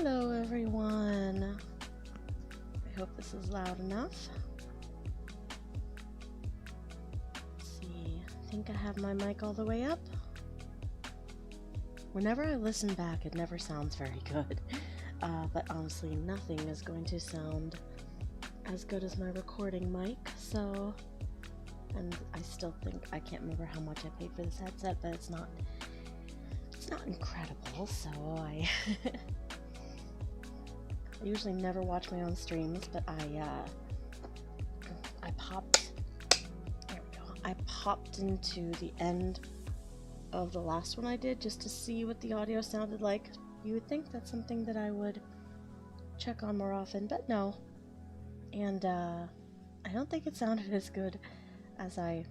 Hello everyone. I hope this is loud enough. Let's see, I think I have my mic all the way up. Whenever I listen back, it never sounds very good. But honestly, nothing is going to sound as good as my recording mic, so... And I still think, I can't remember how much I paid for this headset, but it's not incredible, so I usually never watch my own streams, but I popped into the end of the last one I did just to see what the audio sounded like. You would think that's something that I would check on more often, but no. And I don't think it sounded as good as I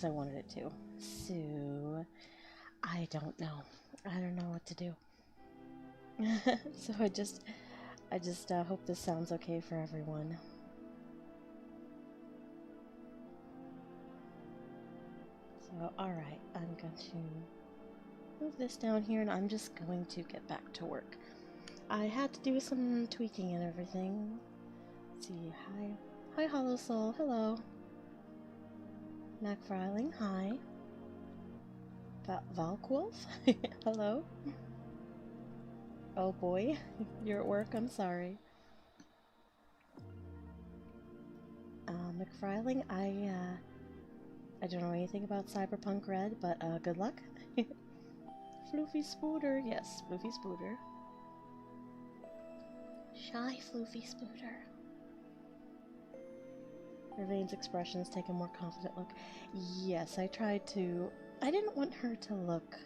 wanted it to. So I don't know what to do. So I just hope this sounds okay for everyone. So, alright, I'm going to move this down here and I'm just going to get back to work. I had to do some tweaking and everything. Let's see, hi Hollow Soul, hello. Mac Fryling, hi. Valkwolf, hello. Oh boy, you're at work, I'm sorry. McFryling, I don't know anything about Cyberpunk Red, but good luck. Floofy Spooter, yes, Floofy Spooter. Shy Floofy Spooter. Ravaine's expressions take a more confident look. Yes, I tried to... I didn't want her to look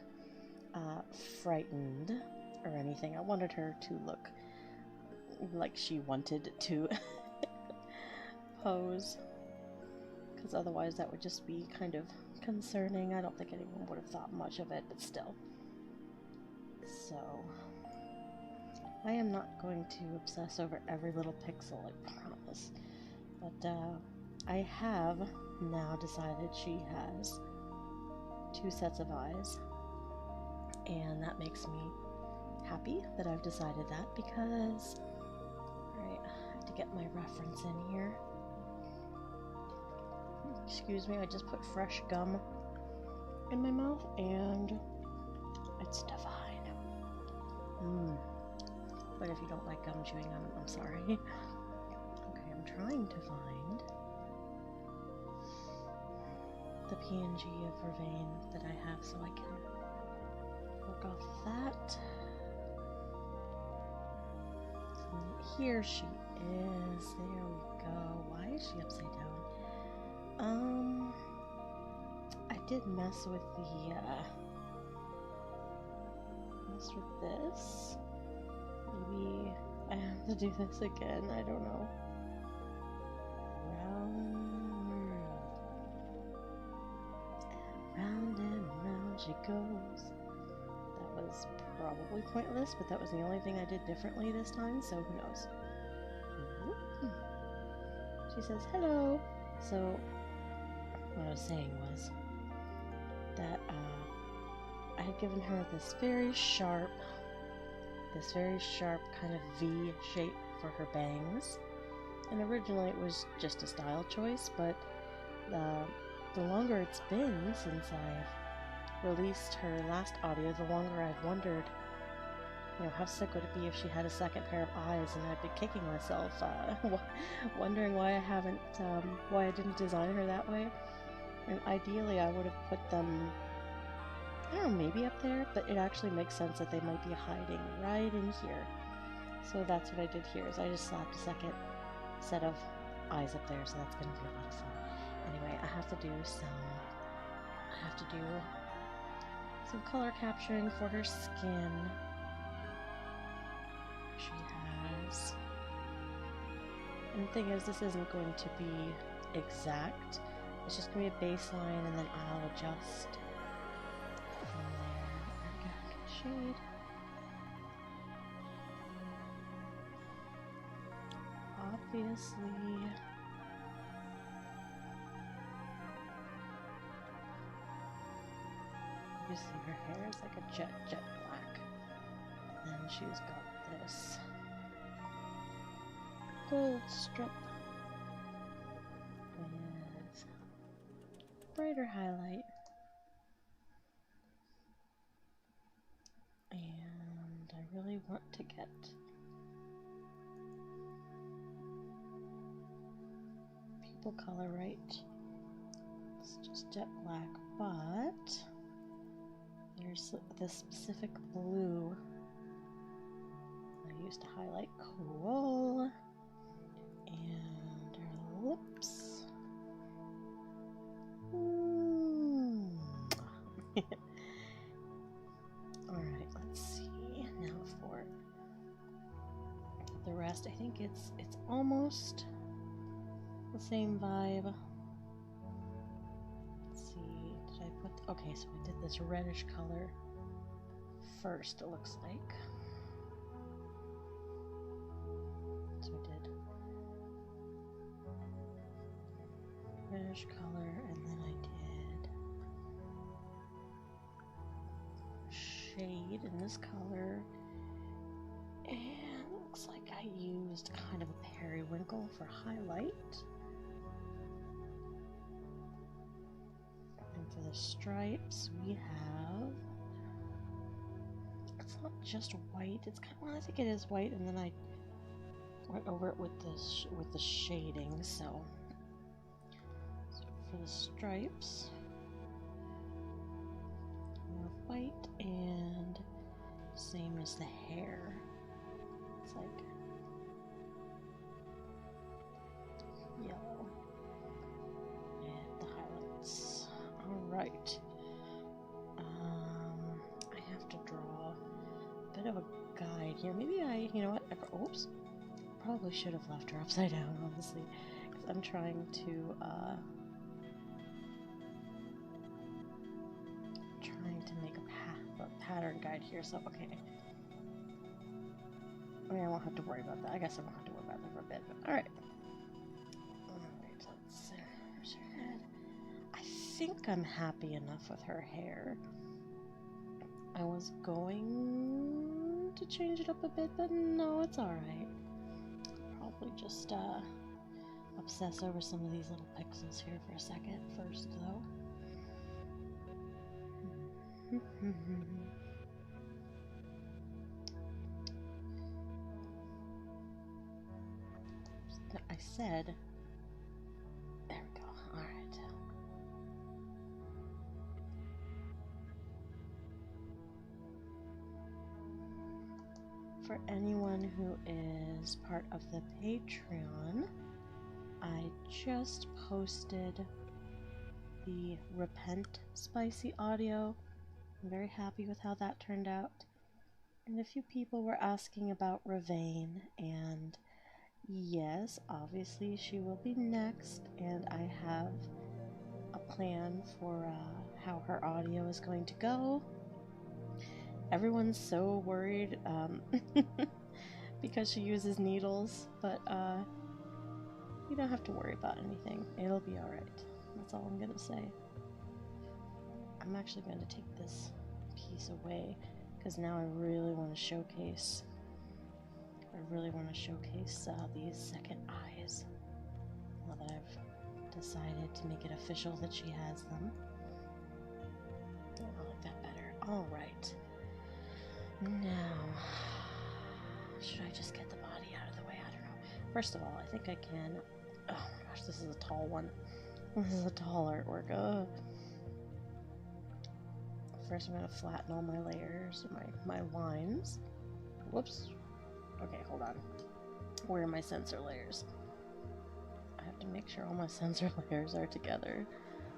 frightened or anything. I wanted her to look like she wanted to pose. Because otherwise that would just be kind of concerning. I don't think anyone would have thought much of it, but still. So, I am not going to obsess over every little pixel, I promise. But I have now decided she has 2 sets of eyes. And that makes me happy that I've decided that because... Alright, I have to get my reference in here. Excuse me, I just put fresh gum in my mouth and it's divine. But if you don't like gum chewing, I'm sorry. Okay, I'm trying to find the PNG of Ravaine that I have so I can work off that. So here she is. There we go. Why is she upside down? I did mess with this. Maybe I have to do this again. I don't know. Round and round she goes. That was probably pointless, but that was the only thing I did differently this time, so who knows. She says hello. So what I was saying was that I had given her this very sharp kind of V shape for her bangs, and originally it was just a style choice, but the longer it's been since I've released her last audio, the longer I've wondered, you know, how sick would it be if she had a second pair of eyes, and I've been kicking myself, wondering why I didn't design her that way. And ideally I would have put them, I don't know, maybe up there, but it actually makes sense that they might be hiding right in here. So that's what I did here, is I just slapped a second set of eyes up there, so that's going to be a lot of fun. Anyway, I have to do some color capturing for her skin. She has, and the thing is, this isn't going to be exact. It's just going to be a baseline, and then I'll adjust from there. Shade. Obviously her hair is like a jet black. And then she's got this gold strip with brighter highlight. And I really want to get people color right. It's just jet black, but there's this specific blue I used to highlight. Cool. And her lips. Alright, let's see. Now for the rest, I think it's almost the same vibe. Let's see, did I put... Okay, so I did this reddish color first, it looks like. So I did reddish color, and then I did shade in this color, and it looks like I used kind of a periwinkle for highlight. And for the stripes, we have, it's not just white, it's kind of, well, I think it is white, and then I went over it with the shading. So for the stripes, more white, and same as the hair. It's like yellow and the highlights. All right. I have to draw a bit of a guide here. Maybe you know what? Oops. Probably should have left her upside down, honestly, because I'm trying to make a pattern guide here. So okay, I mean, I won't have to worry about that. I guess I won't have to worry about that for a bit. But all right, let's see. There's her head. I think I'm happy enough with her hair. I was going to change it up a bit, but no, it's all right. Probably just obsess over some of these little pixels here for a second first, though. I said, there we go. All right. For anyone who is part of the Patreon, I just posted the Repent spicy audio. I'm very happy with how that turned out. And a few people were asking about Ravaine, and yes, obviously she will be next, and I have a plan for how her audio is going to go. Everyone's so worried because she uses needles, but you don't have to worry about anything. It'll be alright. That's all I'm gonna say. I'm actually going to take this piece away because now I really want to showcase these second eyes. Now that I've decided to make it official that she has them. I like that better. Alright. Now, should I just get the body out of the way? I don't know. First of all, I think I can... Oh my gosh, this is a tall one. This is a tall artwork. Ugh. First I'm going to flatten all my layers, my lines. Whoops. Okay, hold on. Where are my sensor layers? I have to make sure all my sensor layers are together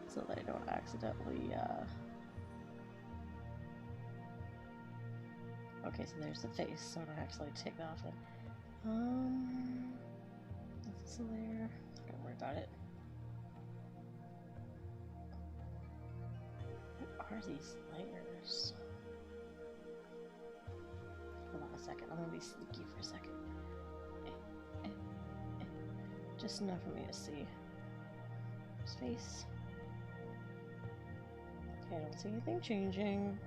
so that I don't accidentally... Okay, so there's the face, so I don't actually take that off then. That's a layer. Don't worry about it. What are these layers? Hold on a second, I'm gonna be sneaky for a second. Just enough for me to see. His face. Okay, I don't see anything changing.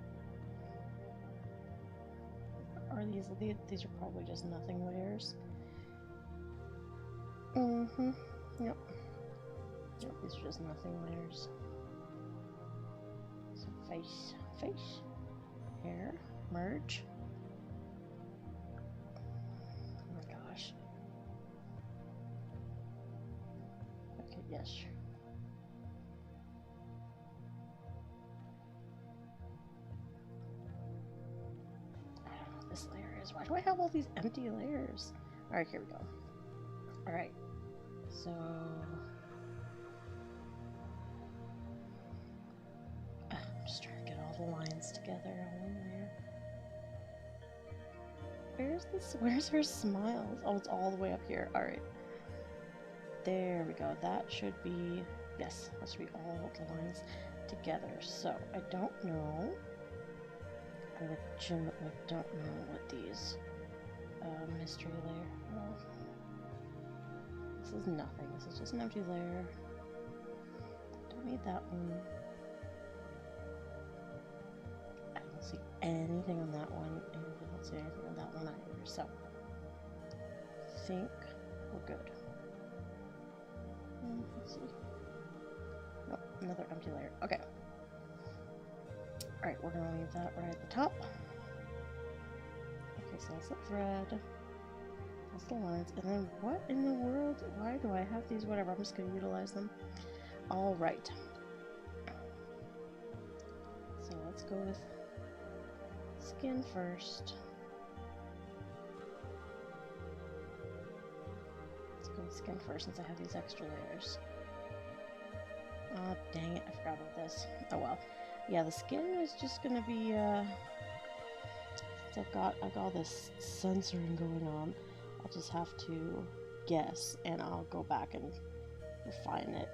are these? These are probably just nothing layers. Yep. Yep, these are just nothing layers. So face, hair, merge. Oh my gosh. Okay, yes. I don't know what this layer is. Why do I have all these empty layers? Alright, here we go. Alright. So I'm just trying to get all the lines together on one layer. Where's her smiles? Oh, it's all the way up here. Alright. There we go. That should be, yes, that should be all the lines together. So I don't know. I legitimately don't know what these mystery layer. Oh. This is nothing. This is just an empty layer. Don't need that one. I don't see anything on that one, and I don't see anything on that one either. So I think we're good. Let's see. Nope, another empty layer. Okay. Alright, we're gonna leave that right at the top. Okay, so that's the thread. That's the lines. And then what in the world? Why do I have these? Whatever, I'm just gonna utilize them. Alright. So let's go with skin first. Let's go with skin first since I have these extra layers. Oh, dang it, I forgot about this. Oh well. Yeah, the skin is just gonna be, since I've got all this censoring going on, I'll just have to guess, and I'll go back and refine it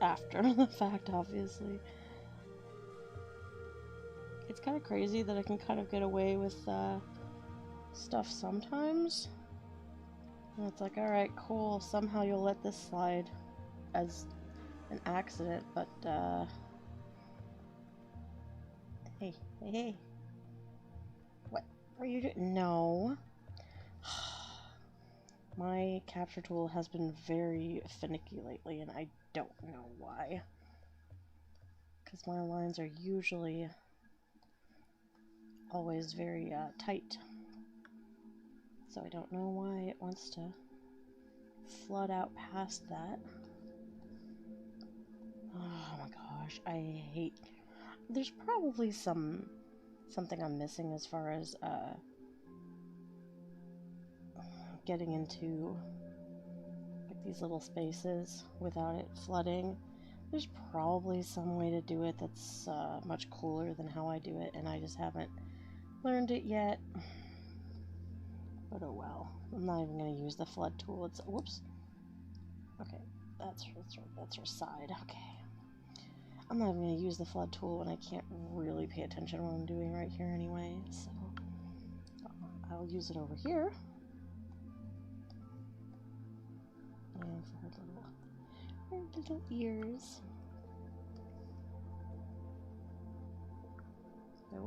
after the fact, obviously. It's kind of crazy that I can kind of get away with stuff sometimes. And it's like, alright, cool, somehow you'll let this slide as an accident, but hey. What are you doing? No. My capture tool has been very finicky lately, and I don't know why. Because my lines are usually always very tight. So I don't know why it wants to flood out past that. Oh my gosh, I hate... There's probably something I'm missing as far as getting into like these little spaces without it flooding. There's probably some way to do it that's much cooler than how I do it, and I just haven't learned it yet. But oh well. I'm not even going to use the flood tool. It's... Whoops. Okay, that's her side. Okay. I'm not even going to use the flood tool when I can't really pay attention to what I'm doing right here anyway, so I'll use it over here. And for her little ears. I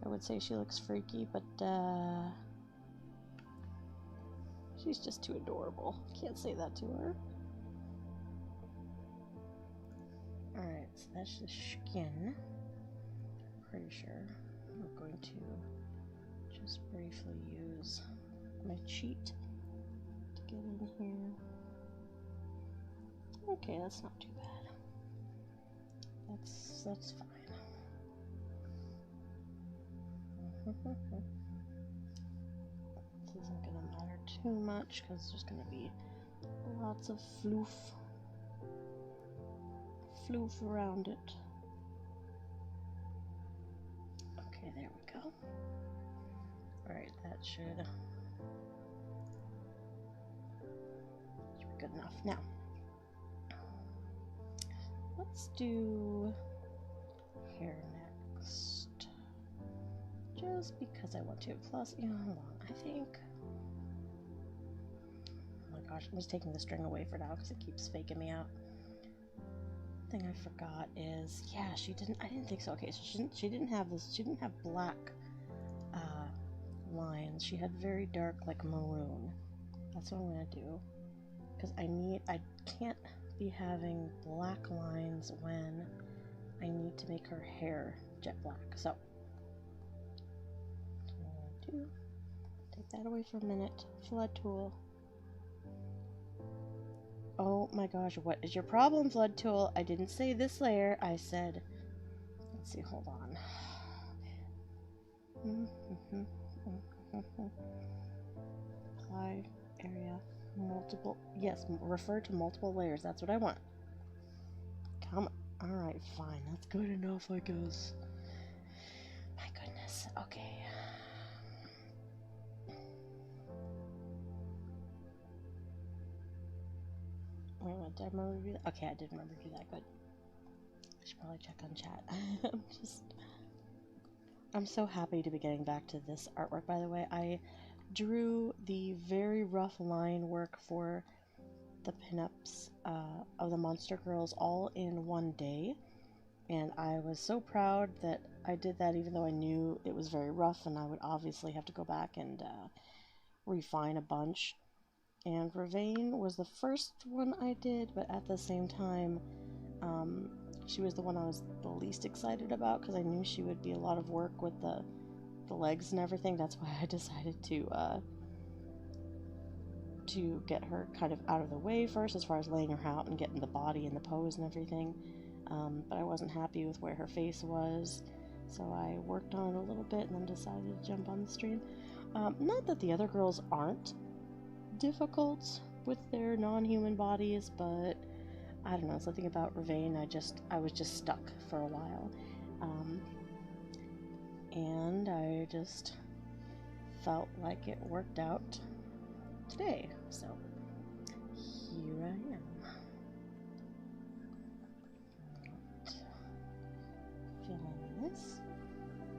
would say she looks freaky, but she's just too adorable. Can't say that to her. Alright, so that's the skin. Pretty sure I'm going to just briefly use my cheat to get in here. Okay, that's not too bad. That's fine. This isn't gonna matter too much because there's gonna be lots of floof around it. Okay, there we go. Alright, that should be good enough. Now, let's do hair next. Just because I want to. Plus, you know, hold on. I think... Oh my gosh, I'm just taking the string away for now because it keeps faking me out. Thing I forgot is, yeah, I didn't think so. Okay, so she didn't have this, she didn't have black lines. She had very dark, like maroon. That's what I'm gonna do. Because I can't be having black lines when I need to make her hair jet black. So, what I'm gonna do, take that away for a minute. Flood tool. Oh my gosh, what is your problem, Flood tool? I didn't say this layer, I said, let's see, hold on. Apply area, multiple, yes, refer to multiple layers, that's what I want. Come on, alright, fine, that's good enough, I guess. My goodness, okay. Wait, did I remember to do that? Okay, I did remember to do that, good. I should probably check on chat. I'm so happy to be getting back to this artwork, by the way. I drew the very rough line work for the pinups of the Monster Girls all in one day, and I was so proud that I did that, even though I knew it was very rough and I would obviously have to go back and refine a bunch. And Ravaine was the first one I did, but at the same time, she was the one I was the least excited about because I knew she would be a lot of work with the legs and everything. That's why I decided to get her kind of out of the way first, as far as laying her out and getting the body and the pose and everything. But I wasn't happy with where her face was, so I worked on it a little bit and then decided to jump on the stream. Not that the other girls aren't difficult with their non-human bodies, but I don't know, something about Ravaine, I was just stuck for a while. And I just felt like it worked out today, so here I am. Fill in this.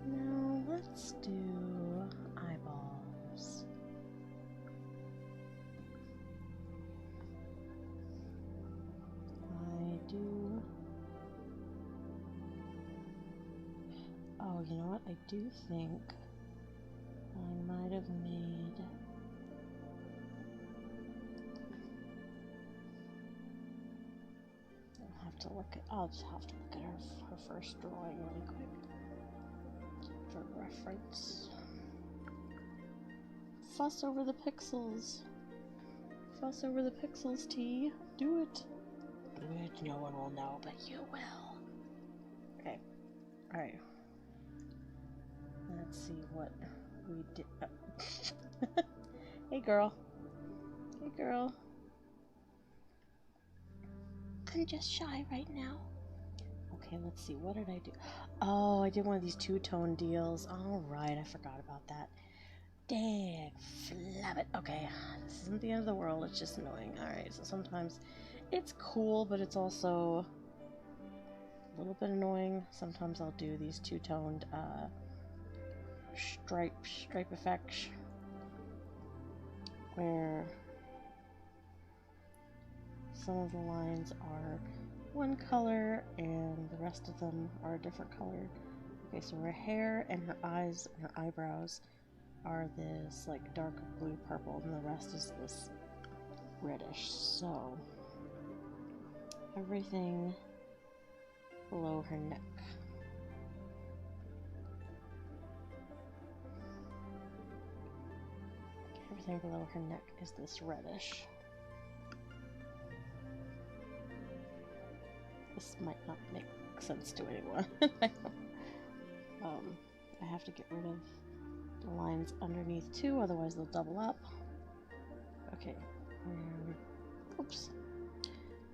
Now let's do eyeballs. Oh, you know what? I do think I might have made... I'll just have to look at her first drawing really quick for reference. Fuss over the pixels. Fuss over the pixels, T. Do it. Do it. No one will know, but you will. Okay. Alright. Let's see what we did. Oh. Hey, girl. Hey, girl. I'm just shy right now. Okay, let's see. What did I do? Oh, I did one of these two-tone deals. Alright, I forgot about that. Dang, flabbit. Okay, this isn't the end of the world. It's just annoying. Alright, so sometimes it's cool, but it's also a little bit annoying. Sometimes I'll do these two-toned stripe effects where some of the lines are one color and the rest of them are a different color. Okay, so her hair and her eyes and her eyebrows are this like dark blue purple, and the rest is this reddish. So everything below her neck. Everything below her neck is this reddish. This might not make sense to anyone. I have to get rid of the lines underneath too, otherwise they'll double up. Okay. Oops.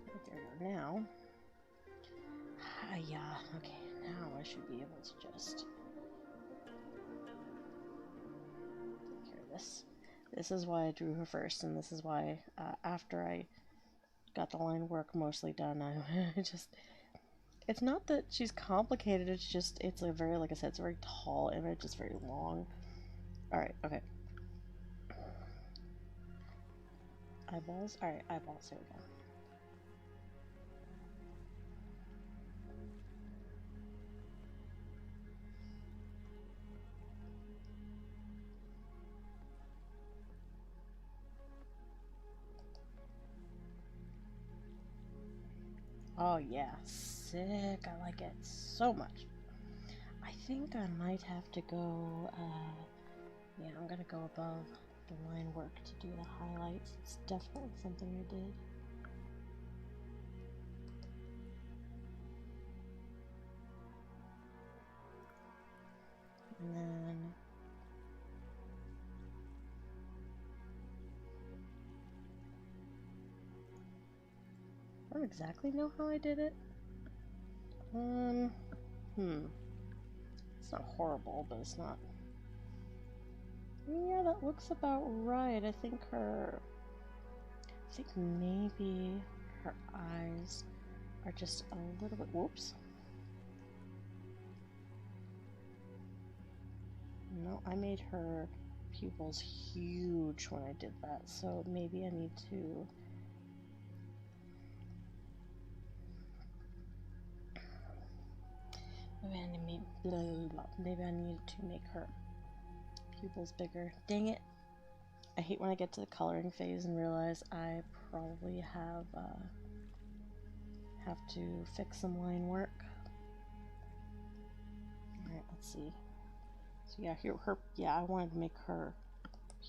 There we go. Now. Yeah. Okay. Now I should be able to just take care of this. This is why I drew her first, and this is why after I got the line work mostly done, I just... It's not that she's complicated, it's just, it's a very, like I said, it's a very tall image, it's very long. Alright, okay. Eyeballs? Alright, eyeballs, here we go. Oh yeah, sick. I like it so much. I think I might have to go, yeah, I'm gonna go above the line work to do the highlights. It's definitely something I did. And then I don't exactly know how I did it. It's not horrible, but it's not. Yeah, that looks about right. I think maybe her eyes are just a little bit, whoops. No, I made her pupils huge when I did that, so maybe I need to maybe I need to make her pupils bigger. Dang it. I hate when I get to the coloring phase and realize I probably have to fix some line work. Alright, let's see. So yeah, I wanted to make her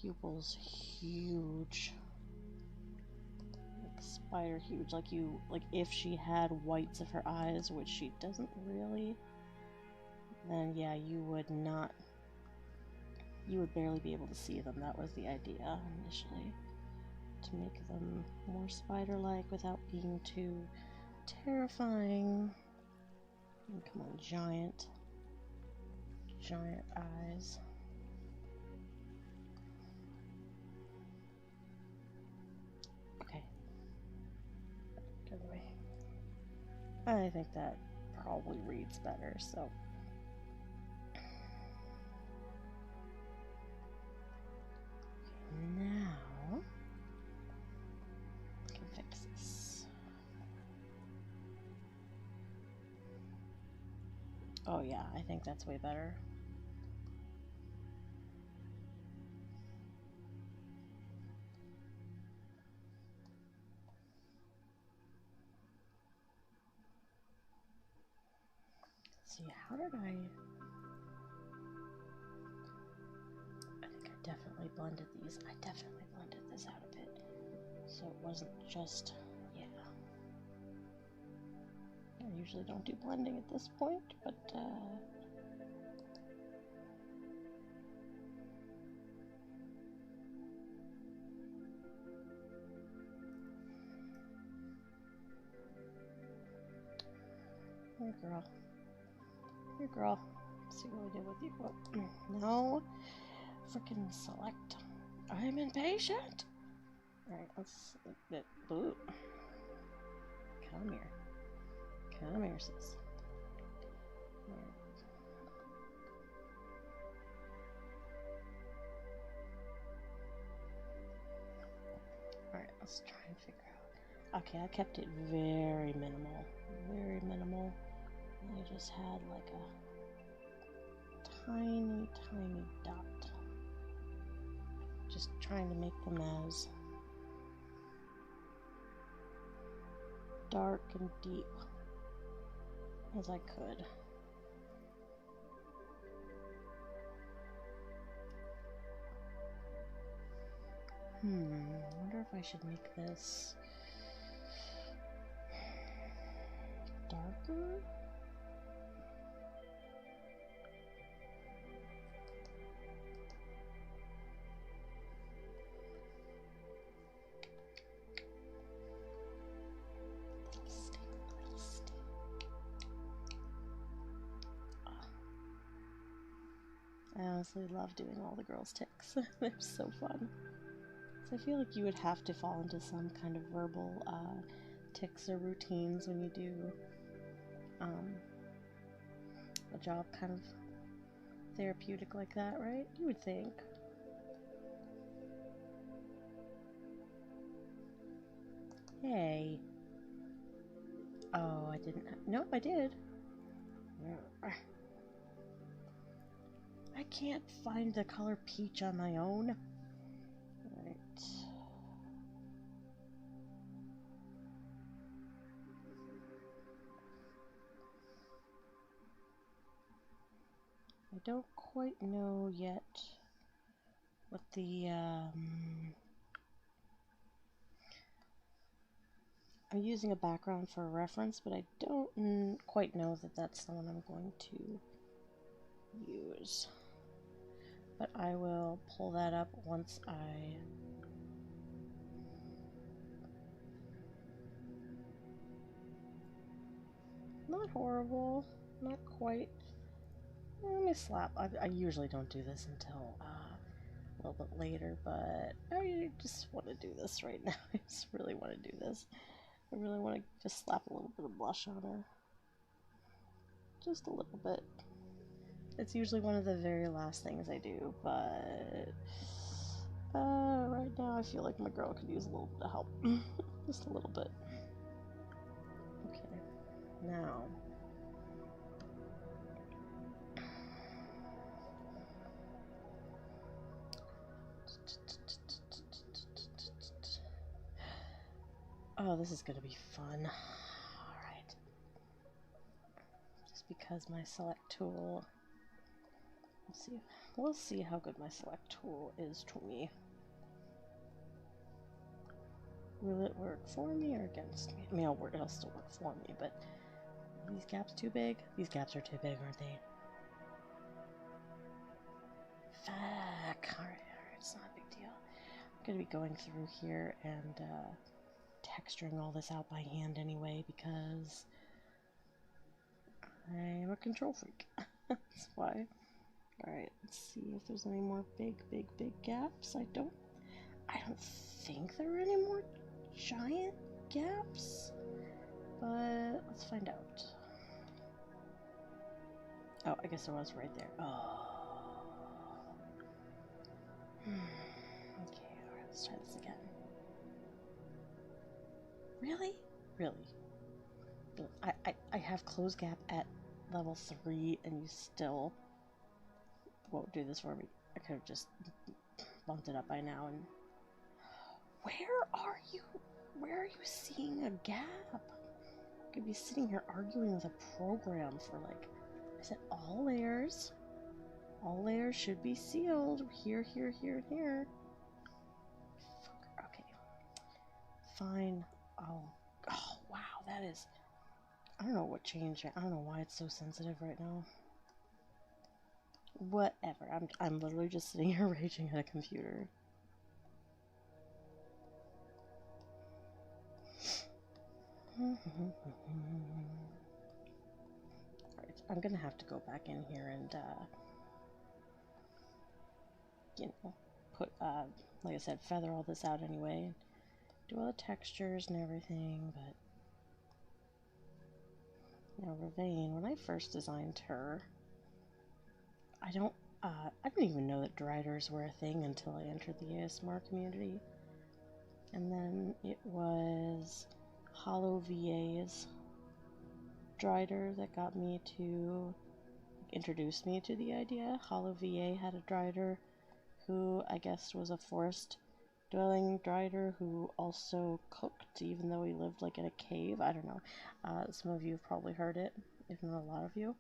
pupils huge. Like spider huge, like if she had whites of her eyes, which she doesn't really, then yeah, you would barely be able to see them. That was the idea initially, to make them more spider-like without being too terrifying. And come on, giant eyes. Okay. Get away. I think that probably reads better, so. Now, I can fix this. Oh yeah, I think that's way better. See, how did I think I definitely blended these. I definitely blended this out a bit, so it wasn't just, yeah. I usually don't do blending at this point, but here, girl. Here, girl. Let's see what we did with you. Oh, no. Freaking select. I'm impatient. Alright, let's. Boo. Come here. Come here, sis. Alright. Alright, let's try and figure out. Okay, I kept it very minimal. Very minimal. I just had like a tiny dot. Just trying to make them as dark and deep as I could. I wonder if I should make this darker? I honestly love doing all the girls' tics. They're so fun. So I feel like you would have to fall into some kind of verbal tics or routines when you do a job kind of therapeutic like that, right? You would think. Hey. Oh, I didn't. Nope, I did. I can't find the color peach on my own. Right. I don't quite know yet what the, I'm using a background for a reference, but I don't quite know that that's the one I'm going to use. But I will pull that up once I... Not horrible, not quite. Let me slap. I usually don't do this until a little bit later, but I just want to do this right now. I just really want to do this. I really want to just slap a little bit of blush on her. Just a little bit. It's usually one of the very last things I do, but right now I feel like my girl could use a little bit of help. Just a little bit. Okay, now... Oh, this is going to be fun. Alright. Just because my select tool... We'll see how good my select tool is to me. Will it work for me or against me? I mean, it'll still work for me, but... Are these gaps too big? These gaps are too big, aren't they? Fuck! Alright, it's not a big deal. I'm going to be going through here and, texturing all this out by hand anyway, because I'm a control freak. That's why. Alright, let's see if there's any more big gaps. I don't think there are any more giant gaps, but let's find out. Oh, I guess there was right there. Oh. Okay, alright, let's try this again. Really? Really? I have close gap at level 3 and you still won't do this for me. I could have just bumped it up by now. And where are you seeing a gap? I could be sitting here arguing with a program for like, I said all layers should be sealed here, here, and here. Okay, fine. Oh wow, that is, I don't know what changed. I don't know why it's so sensitive right now. Whatever. I'm literally just sitting here raging at a computer. Alright, I'm gonna have to go back in here and you know, put like I said, feather all this out anyway. Do all the textures and everything, but now Ravaine, when I first designed her, I didn't even know that Dryders were a thing until I entered the ASMR community. And then it was Hollow VA's Dryder that got me to introduce me to the idea. Hollow VA had a Dryder who I guess was a forest dwelling Dryder who also cooked even though he lived like in a cave. I don't know. Some of you have probably heard it, if not a lot of you.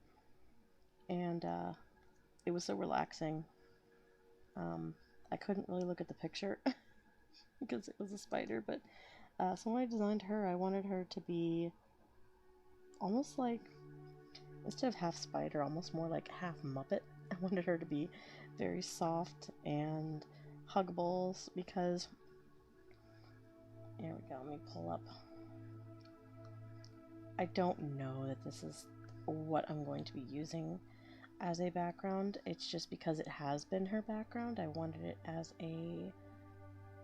And it was so relaxing. I couldn't really look at the picture because it was a spider, but so when I designed her, I wanted her to be almost like, instead of half spider, almost more like half Muppet. I wanted her to be very soft and huggable because, there we go, let me pull up. I don't know that this is what I'm going to be using as a background. It's just because it has been her background, I wanted it as a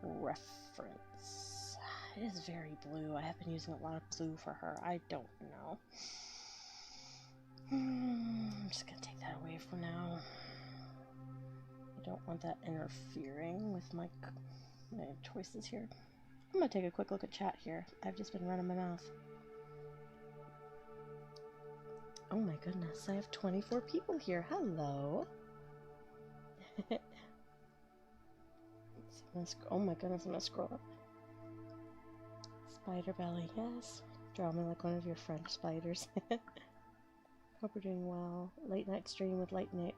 reference. It is very blue. I have been using a lot of blue for her. I don't know. I'm just gonna take that away for now. I don't want that interfering with my choices here. I'm gonna take a quick look at chat here. I've just been running my mouth. Oh my goodness, I have 24 people here. Hello. Oh my goodness, I'm gonna scroll up. Spider belly, yes. Draw me like one of your French spiders. Hope you're doing well. Late night stream with late night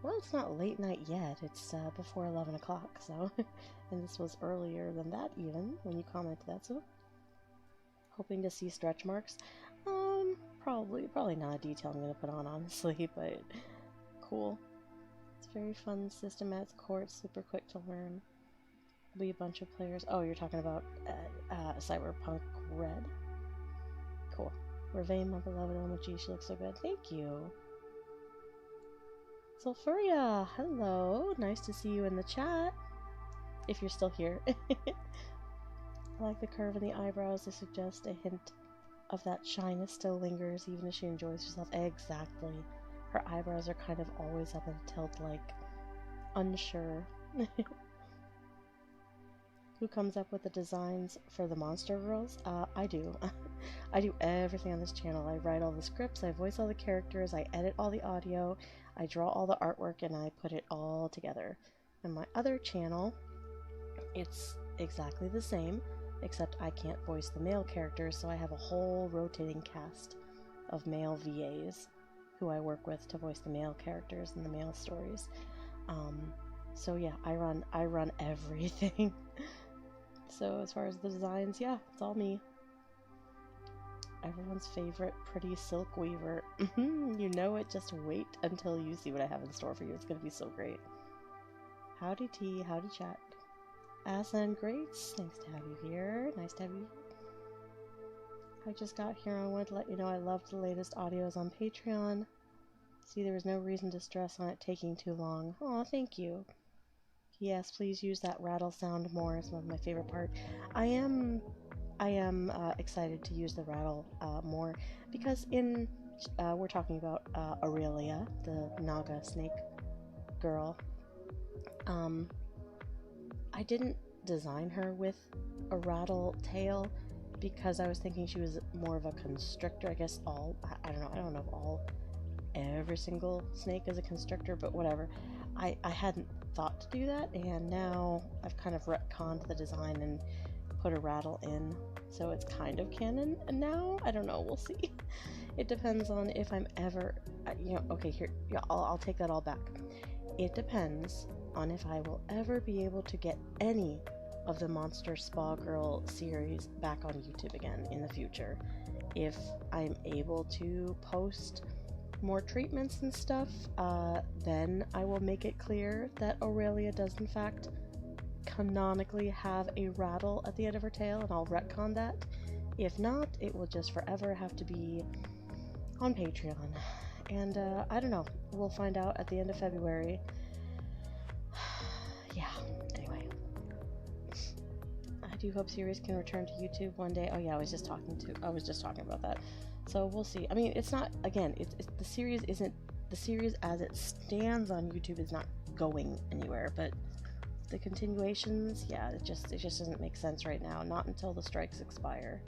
Well, it's not late night yet. It's before 11 o'clock, so... and this was earlier than that, even, when you commented that, so... Hoping to see stretch marks? Probably not a detail I'm going to put on, honestly, but... Cool. It's a very fun system at its core. It's super quick to learn. There'll be a bunch of players. Oh, you're talking about Cyberpunk Red? Cool. Ravaine, my beloved, oh my gee, she looks so good. Thank you. Sulfuria, hello. Nice to see you in the chat. If you're still here. I like the curve in the eyebrows. They suggest a hint of that shyness still lingers even as she enjoys herself. Exactly. Her eyebrows are kind of always up in a tilt, like, unsure. Who comes up with the designs for the Monster Girls? I do. I do everything on this channel. I write all the scripts, I voice all the characters, I edit all the audio, I draw all the artwork, and I put it all together. And my other channel, it's exactly the same, except I can't voice the male characters, so I have a whole rotating cast of male VAs who I work with to voice the male characters and the male stories. So yeah, I run everything. So as far as the designs, yeah, it's all me. Everyone's favorite pretty silk weaver. You know it, just wait until you see what I have in store for you. It's gonna be so great. Howdy T, howdy chat. Aslan Greats, thanks to have you here. Nice to have you. I just got here. I wanted to let you know I loved the latest audios on Patreon. See, there was no reason to stress on it taking too long. Aw, thank you. Yes, please use that rattle sound more. It's one of my favorite part. I am excited to use the rattle more because we're talking about Aurelia, the Naga snake girl. I didn't design her with a rattle tail because I was thinking she was more of a constrictor. I guess I don't know if every single snake is a constrictor, but whatever. I hadn't thought to do that, and now I've kind of retconned the design and put a rattle in, so it's kind of canon. And now, I don't know, we'll see. It depends on if I'm ever, okay, here, yeah, I'll take that all back. It depends on if I will ever be able to get any of the Monster Spa Girl series back on YouTube again in the future. If I'm able to post more treatments and stuff, then I will make it clear that Aurelia does in fact canonically have a rattle at the end of her tail, and I'll retcon that. If not, it will just forever have to be on Patreon. And I don't know, we'll find out at the end of February. Yeah, anyway. I do hope series can return to YouTube one day. Oh yeah, I was just talking about that. So we'll see. I mean, it's not, again, the series as it stands on YouTube is not going anywhere, but the continuations, yeah, it just doesn't make sense right now. Not until the strikes expire.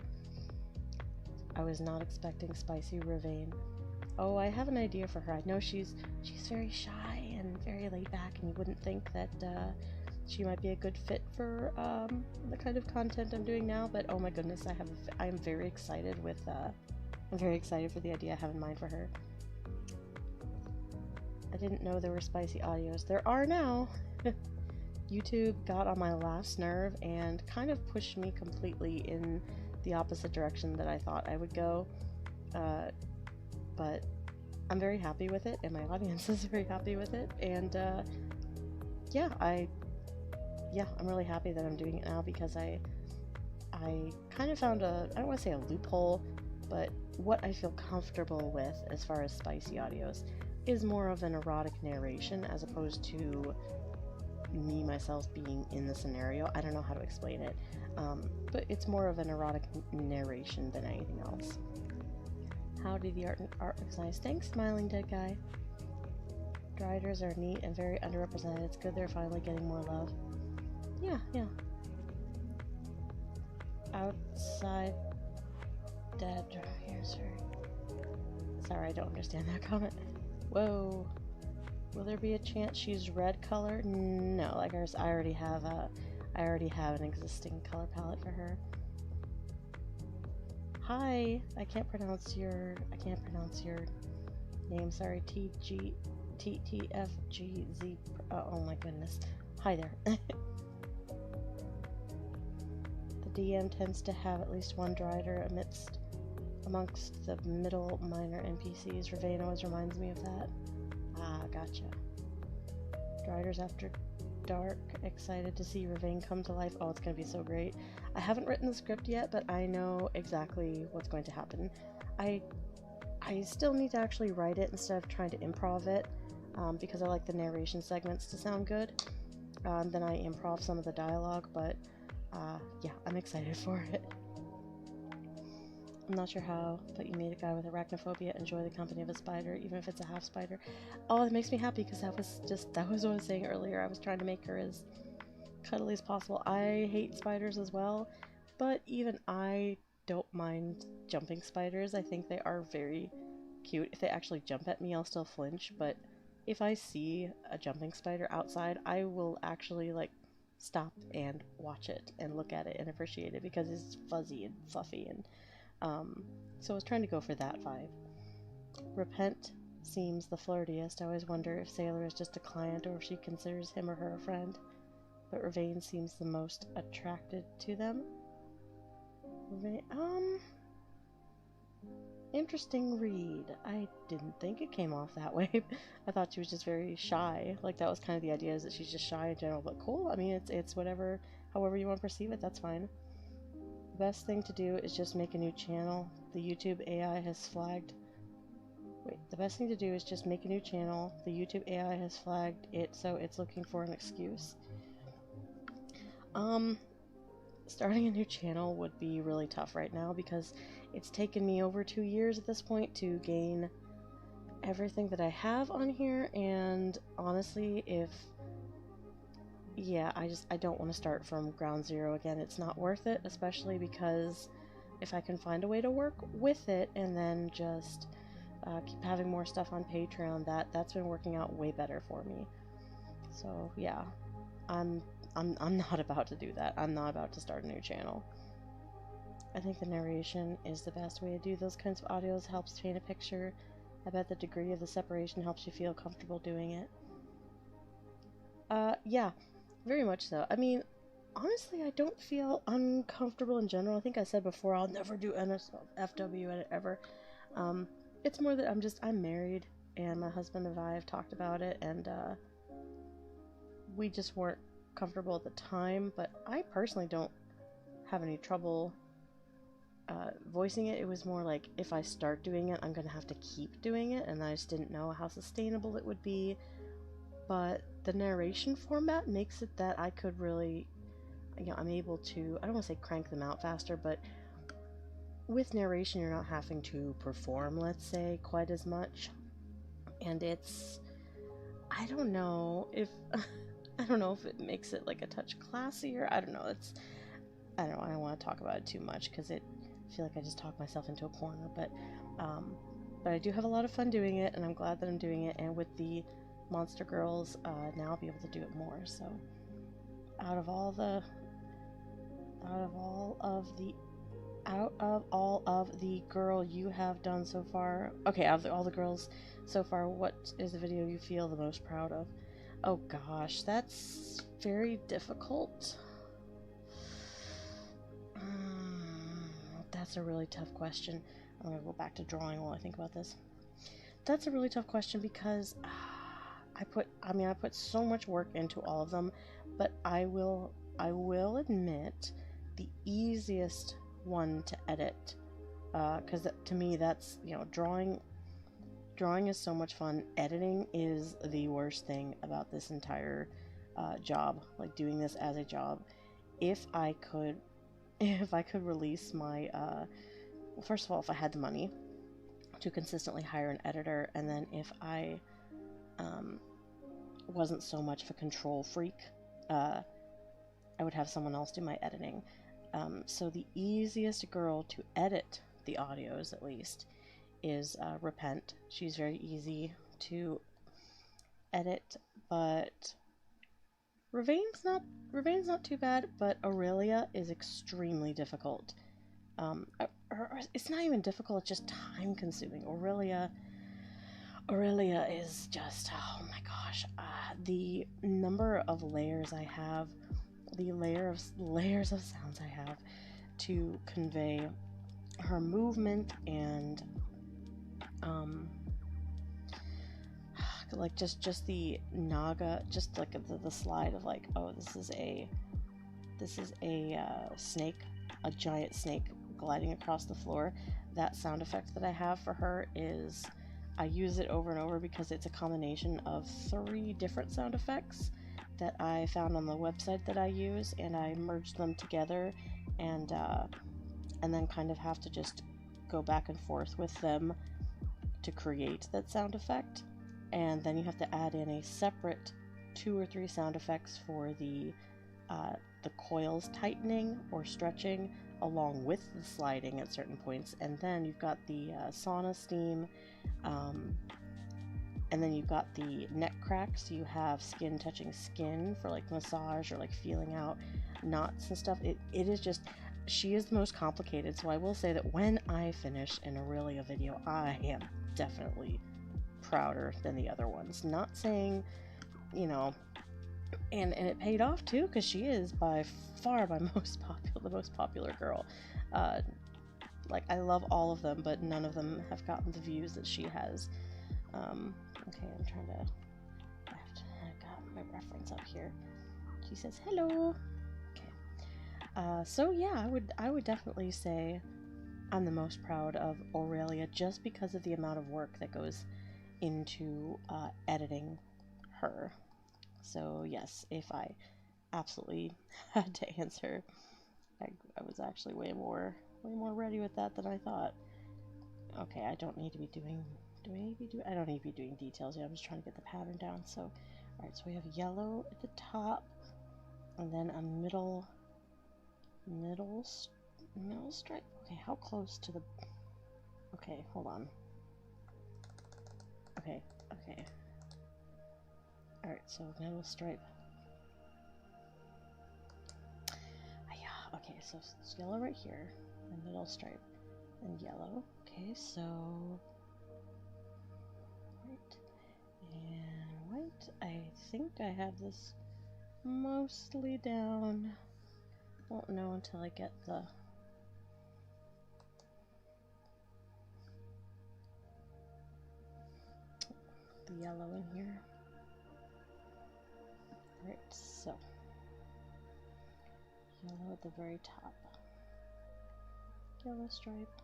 I was not expecting spicy Ravaine. Oh, I have an idea for her. I know she's very shy and very laid back, and you wouldn't think that she might be a good fit for the kind of content I'm doing now. But oh my goodness, I'm very excited with. I'm very excited for the idea I have in mind for her. I didn't know there were spicy audios. There are now. YouTube got on my last nerve and kind of pushed me completely in the opposite direction that I thought I would go. But I'm very happy with it, and my audience is very happy with it. And yeah, I'm really happy that I'm doing it now, because I kind of found I don't want to say a loophole, but what I feel comfortable with as far as spicy audios is more of an erotic narration as opposed to me myself being in the scenario. I don't know how to explain it, but it's more of an erotic narration than anything else. Howdy, the art looks nice. Thanks, smiling dead guy. Dryders are neat and very underrepresented. It's good they're finally getting more love. Yeah. Outside dead. Here's her. Sorry, I don't understand that comment. Whoa. Will there be a chance she's red color? No, like ours, I already have an existing color palette for her. Hi, I can't pronounce your name. Sorry, TTFGZ. Oh my goodness. Hi there. The DM tends to have at least one Dryder amongst the middle minor NPCs. Ravaine always reminds me of that. Ah, gotcha. Dryder's after dark. Excited to see Ravaine come to life. Oh, it's going to be so great. I haven't written the script yet, but I know exactly what's going to happen. I still need to actually write it instead of trying to improv it, because I like the narration segments to sound good. Then I improv some of the dialogue, but yeah, I'm excited for it. I'm not sure how, but you made a guy with arachnophobia enjoy the company of a spider, even if it's a half spider. Oh, it makes me happy, because that was what I was saying earlier. I was trying to make her as cuddly as possible. I hate spiders as well, but even I don't mind jumping spiders. I think they are very cute. If they actually jump at me, I'll still flinch, but if I see a jumping spider outside, I will actually like stop and watch it and look at it and appreciate it, because it's fuzzy and fluffy, and so I was trying to go for that vibe. Repent seems the flirtiest. I always wonder if Sailor is just a client or if she considers him or her a friend, but Ravaine seems the most attracted to them. Interesting read. I didn't think it came off that way. I thought she was just very shy. Like, that was kind of the idea, is that she's just shy in general, but cool. I mean, it's whatever, however you want to perceive it, that's fine. The best thing to do is just make a new channel. The YouTube AI has flagged... Wait, the best thing to do is just make a new channel. The YouTube AI has flagged it, so it's looking for an excuse. Starting a new channel would be really tough right now, because it's taken me over 2 years at this point to gain everything that I have on here, and honestly, I don't want to start from ground zero again. It's not worth it, especially because if I can find a way to work with it and then just keep having more stuff on Patreon, that's been working out way better for me. So yeah, I'm not about to do that. I'm not about to start a new channel. I think the narration is the best way to do those kinds of audios. Helps paint a picture. I bet the degree of the separation helps you feel comfortable doing it. Yeah, very much so. I mean, honestly, I don't feel uncomfortable in general. I think I said before, I'll never do NSFW ever. It's more that I'm married, and my husband and I have talked about it, and we just weren't comfortable at the time, but I personally don't have any trouble voicing it. It was more like, if I start doing it, I'm gonna have to keep doing it, and I just didn't know how sustainable it would be. But the narration format makes it that I could really, I'm able to, I don't want to say crank them out faster, but with narration you're not having to perform, let's say, quite as much, and I don't know if it makes it like a touch classier. I don't know, I don't want to talk about it too much, because I feel like I just talk myself into a corner, but I do have a lot of fun doing it, and I'm glad that I'm doing it, and with the Monster Girls, now I'll be able to do it more. So out of all of the girl you have done so far, okay, out of all the girls so far, what is the video you feel the most proud of? Oh gosh, that's very difficult. That's a really tough question. I'm gonna go back to drawing while I think about this. That's a really tough question, because I put so much work into all of them, but I will admit the easiest one to edit, because to me that's, drawing is so much fun. Editing is the worst thing about this entire job, like doing this as a job. If I could release my well, first of all, if I had the money to consistently hire an editor, and then if I wasn't so much of a control freak, I would have someone else do my editing. So the easiest girl to edit the audios, at least, is Repent. She's very easy to edit, but Ravaine's not too bad, but Aurelia is extremely difficult. It's not even difficult, it's just time consuming. Aurelia Aurelia is just, oh my gosh, the number of layers I have, the layers of sounds I have to convey her movement and like just the naga, just like the slide of like, oh, this is a snake, a giant snake gliding across the floor. That sound effect that I have for her is, I use it over and over because it's a combination of 3 different sound effects that I found on the website that I use, and I merged them together, and then kind of have to just go back and forth with them to create that sound effect. And then you have to add in a separate 2 or 3 sound effects for the coils tightening or stretching along with the sliding at certain points. And then you've got the sauna steam, and then you've got the neck cracks. You have skin touching skin for like massage or like feeling out knots and stuff. It is just, she is the most complicated. So I will say that when I finish an Aurelia video, I am definitely prouder than the other ones. Not saying, you know, and it paid off too, because she is by far the most popular girl. Like, I love all of them, but none of them have gotten the views that she has. Okay, I'm trying to, I got my reference up here. She says hello. Okay. So yeah, I would definitely say I'm the most proud of Aurelia, just because of the amount of work that goes into editing her. So yes, if I absolutely had to answer, I was actually way more ready with that than I thought. Okay, I don't need to be doing, I don't need to be doing details yet. I'm just trying to get the pattern down. So, alright, so we have yellow at the top, and then a middle stripe. Okay, how close to the, okay, hold on. Okay. Alright, so middle stripe. Okay, so it's yellow right here, and middle stripe, and yellow. Okay, so white and white. I think I have this mostly down. Won't know until I get the yellow in here. Right, so yellow at the very top. Yellow stripe.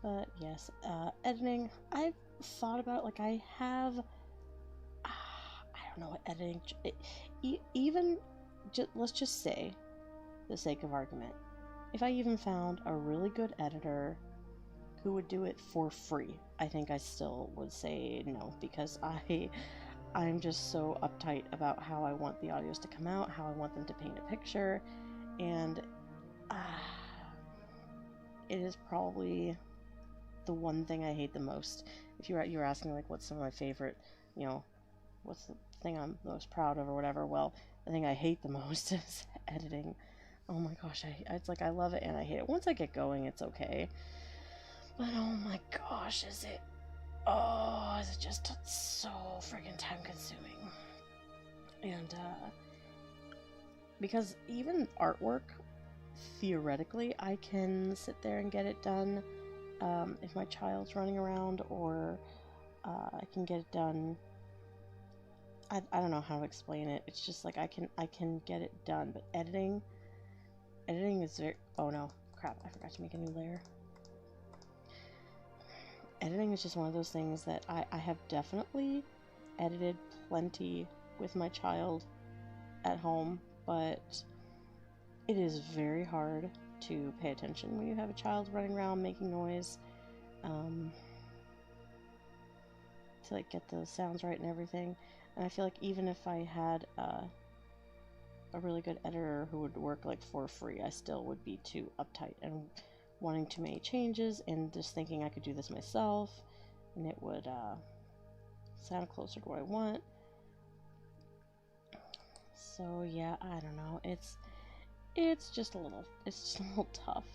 But yes, editing, I've thought about it. Like, I have, I don't know what editing, even, let's just say, for the sake of argument, if I even found a really good editor who would do it for free, I think I still would say no, because I'm just so uptight about how I want the audios to come out, how I want them to paint a picture, and it is probably the one thing I hate the most. If you were asking like what's some of my favorite, you know, what's the thing I'm most proud of or whatever, well, the thing I hate the most is editing. Oh my gosh, it's like I love it and I hate it. Once I get going, it's okay. But oh my gosh, is it just so friggin' time consuming. And because even artwork, theoretically, I can sit there and get it done if my child's running around, or I can get it done. I don't know how to explain it. It's just like I can get it done, but editing is very, oh no, crap, I forgot to make a new layer. Editing is just one of those things that I have definitely edited plenty with my child at home, but it is very hard to pay attention when you have a child running around making noise, to like get the sounds right and everything. And I feel like even if I had a really good editor who would work like for free, I still would be too uptight and wanting to make changes and just thinking I could do this myself and it would sound closer to what I want. So yeah, I don't know. It's just a little tough.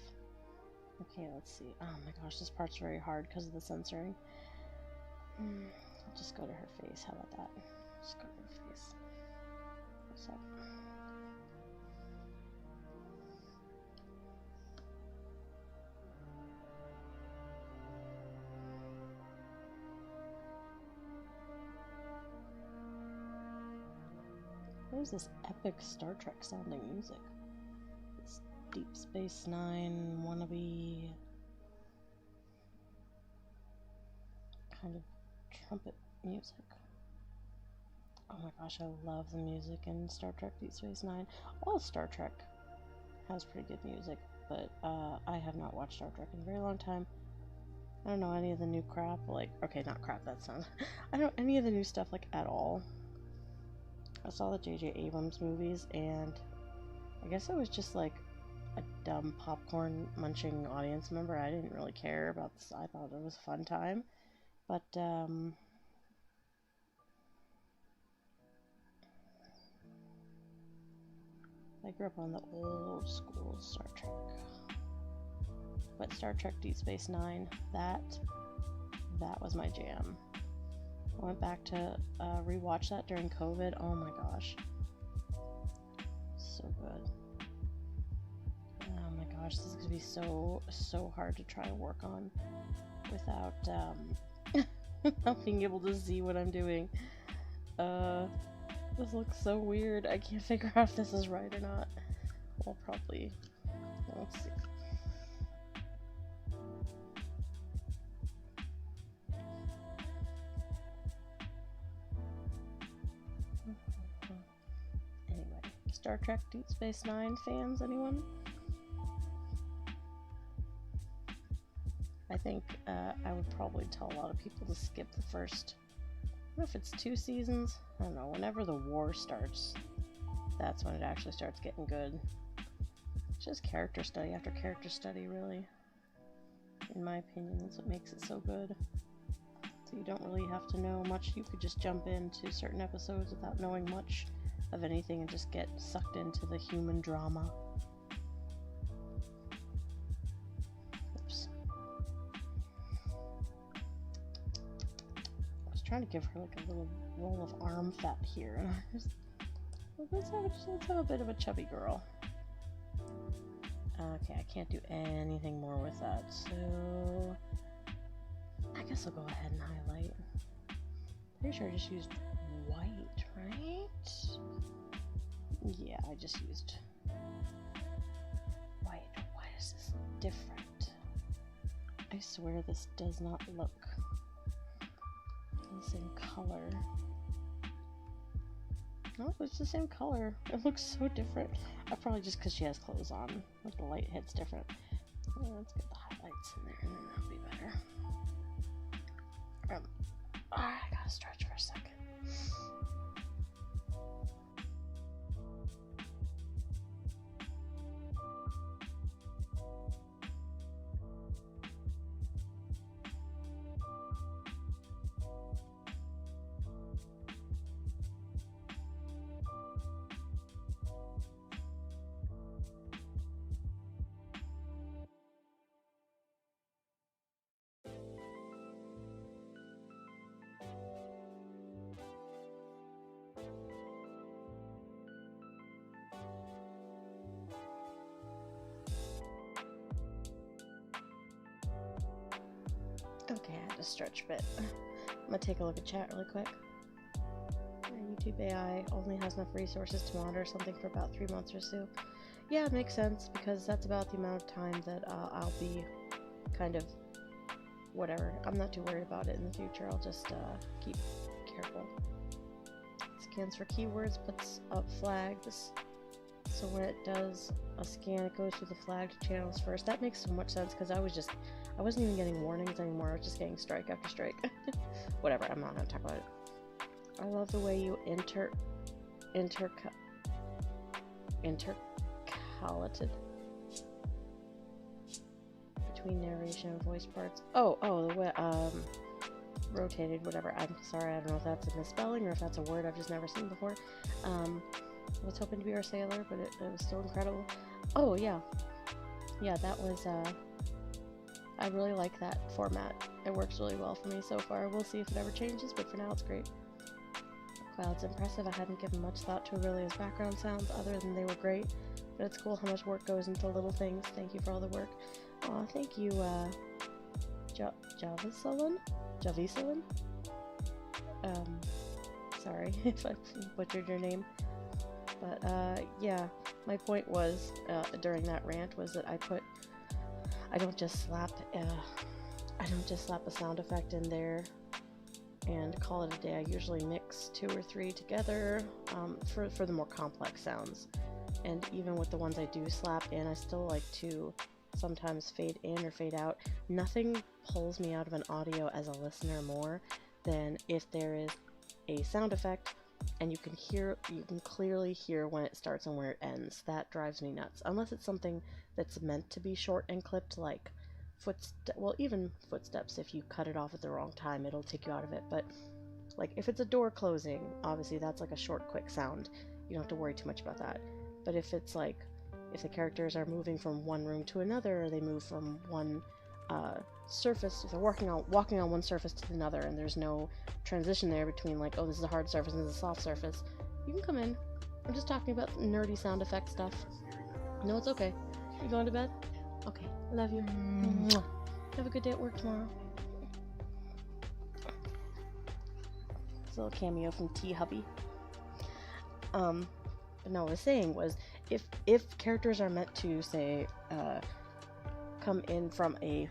Okay, let's see. Oh my gosh, this part's very hard because of the censoring. I'll just go to her face. How about that? Just go to her face. What's up? What is this epic Star Trek sounding music? This Deep Space Nine wannabe kind of trumpet music. Oh my gosh, I love the music in Star Trek Deep Space Nine. All Star Trek has pretty good music, but I have not watched Star Trek in a very long time. I don't know any of the new crap, like, okay, not crap, that sounds, I don't know any of the new stuff, like, at all. I saw the J.J. Abrams movies, and I guess I was just, like, a dumb popcorn munching audience member. I didn't really care about this. I thought it was a fun time, but, I grew up on the old school Star Trek. But Star Trek Deep Space Nine, that was my jam. I went back to rewatch that during COVID. Oh my gosh. So good. Oh my gosh, this is going to be so hard to try to work on without without being able to see what I'm doing. This looks so weird. I can't figure out if this is right or not. Well, probably. Let's see. Anyway, Star Trek Deep Space Nine fans, anyone? I think I would probably tell a lot of people to skip the first, I don't know if it's 2 seasons, I don't know, whenever the war starts, that's when it actually starts getting good. It's just character study after character study, really. In my opinion, that's what makes it so good. So you don't really have to know much, you could just jump into certain episodes without knowing much of anything and just get sucked into the human drama. Oops. I was trying to give her like a little roll of arm fat here, and I just, let's have a bit of a chubby girl. Okay, I can't do anything more with that, so I guess I'll go ahead and highlight. Pretty sure I just used white, right? Yeah, I just used white. Why is this different? I swear this does not look the same color. No, it's the same color. It looks so different. Probably just because she has clothes on. Like the light hits different. Yeah, let's get the highlights in there and then that'll be better. I gotta stretch for a second. Okay, I had to stretch a bit. I'm gonna take a look at chat really quick. YouTube AI only has enough resources to monitor something for about 3 months or so. Yeah, it makes sense, because that's about the amount of time that I'll be kind of whatever. I'm not too worried about it in the future. I'll just keep careful. Scans for keywords, puts up flags. So when it does a scan, it goes through the flagged channels first. That makes so much sense, because I wasn't even getting warnings anymore. I was just getting strike after strike. Whatever, I'm not gonna talk about it. I love the way you intercalated between narration and voice parts. Oh, the way, rotated, whatever. I'm sorry, I don't know if that's a misspelling or if that's a word I've just never seen before. I was hoping to be our sailor, but it was still incredible. Oh, yeah. Yeah, that was, I really like that format. It works really well for me so far. We'll see if it ever changes, but for now it's great. Cloud's impressive. I hadn't given much thought to Aurelia's background sounds other than they were great, but it's cool how much work goes into little things. Thank you for all the work. Aw, thank you, Javisalin? Sorry if I butchered your name. But, yeah, my point was, during that rant was that I don't just slap a sound effect in there and call it a day. I usually mix 2 or 3 together, for the more complex sounds. And even with the ones I do slap in, I still like to sometimes fade in or fade out. Nothing pulls me out of an audio as a listener more than if there is a sound effect and you can clearly hear when it starts and where it ends. That drives me nuts. Unless it's something that's meant to be short and clipped, like even footsteps. If you cut it off at the wrong time, it'll take you out of it. But like if it's a door closing, obviously that's like a short, quick sound. You don't have to worry too much about that. But if it's like, if the characters are moving from one room to another, or they move from one surface, if they're walking on one surface to another, and there's no transition there between like, oh, this is a hard surface and this is a soft surface, you can come in. I'm just talking about nerdy sound effect stuff. No, it's okay. You going to bed? Okay, love you. Mwah. Have a good day at work tomorrow. It's a little cameo from T Hubby. But no, what I was saying was, if characters are meant to, say, come in from a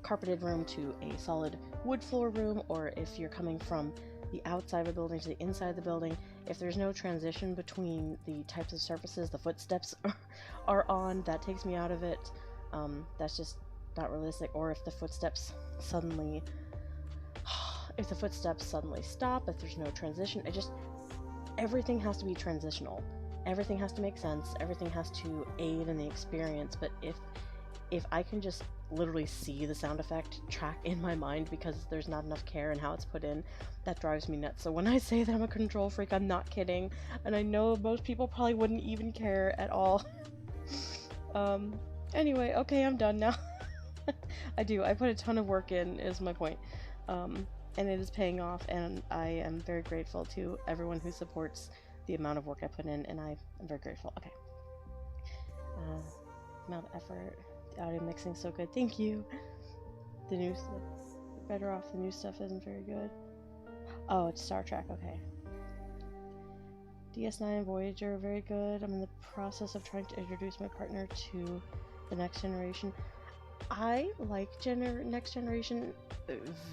carpeted room to a solid wood floor room, or if you're coming from the outside of a building to the inside of the building, if there's no transition between the types of surfaces the footsteps are on, that takes me out of it. That's just not realistic. Or if the footsteps suddenly stop, if there's no transition, everything has to be transitional. Everything has to make sense. Everything has to aid in the experience. But if I can just literally see the sound effect track in my mind because there's not enough care in how it's put in, that drives me nuts. So when I say that I'm a control freak, I'm not kidding. And I know most people probably wouldn't even care at all. Anyway, okay, I'm done now. I put a ton of work in, is my point. And it is paying off, and I am very grateful to everyone who supports the amount of work I put in, and I am very grateful. Okay. Amount of effort. The audio mixing so good. Thank you. The new stuff. Better off. The new stuff isn't very good. Oh, it's Star Trek. Okay. DS9 and Voyager are very good. I'm in the process of trying to introduce my partner to the Next Generation. I like Next Generation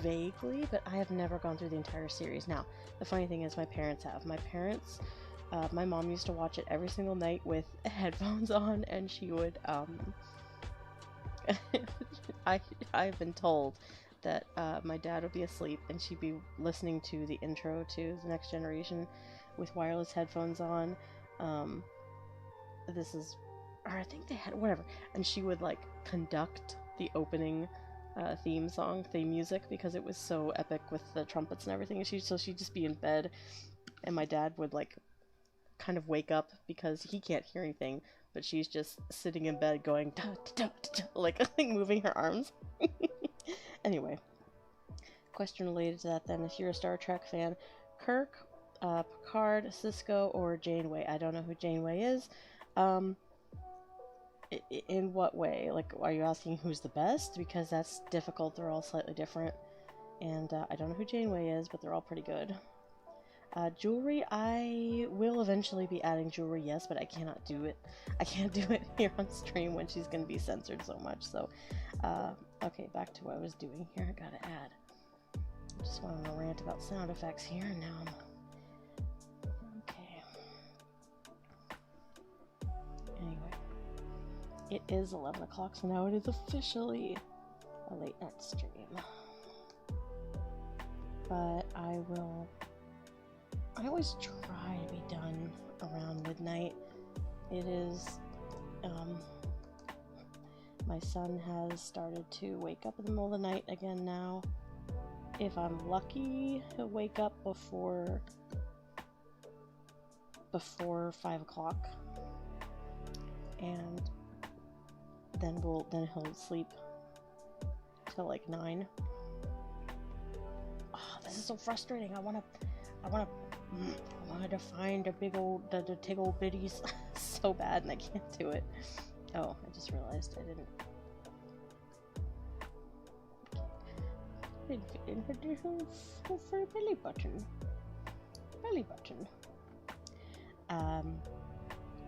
vaguely, but I have never gone through the entire series. Now, the funny thing is my parents have. My mom used to watch it every single night with headphones on, and she would, I've been told that my dad would be asleep and she'd be listening to the intro to the Next Generation with wireless headphones on. I think they had, whatever, and she would like conduct the opening theme music because it was so epic with the trumpets and everything. So she'd just be in bed, and my dad would like kind of wake up because he can't hear anything, but she's just sitting in bed going da, da, da, da, like moving her arms. Anyway, question related to that then: if you're a Star Trek fan, Kirk, Picard, Cisco, or Janeway? I don't know who Janeway is. In what way? Like, are you asking who's the best? Because that's difficult. They're all slightly different. And I don't know who Janeway is, but they're all pretty good. Jewelry, I will eventually be adding jewelry, yes, but I cannot do it. I can't do it here on stream when she's going to be censored so much. So, okay, back to what I was doing here. I gotta add. I just went on a rant about sound effects here, and now I'm... Okay. Anyway. It is 11 o'clock, so now it is officially a late night stream. But I always try to be done around midnight. It is, my son has started to wake up in the middle of the night again now. If I'm lucky, he'll wake up before 5 o'clock. And then he'll sleep till like 9. Oh, this is so frustrating. I wanted to find a big old, the big old biddies so bad, and I can't do it. Oh, I just realized I didn't fit in her little fur belly button.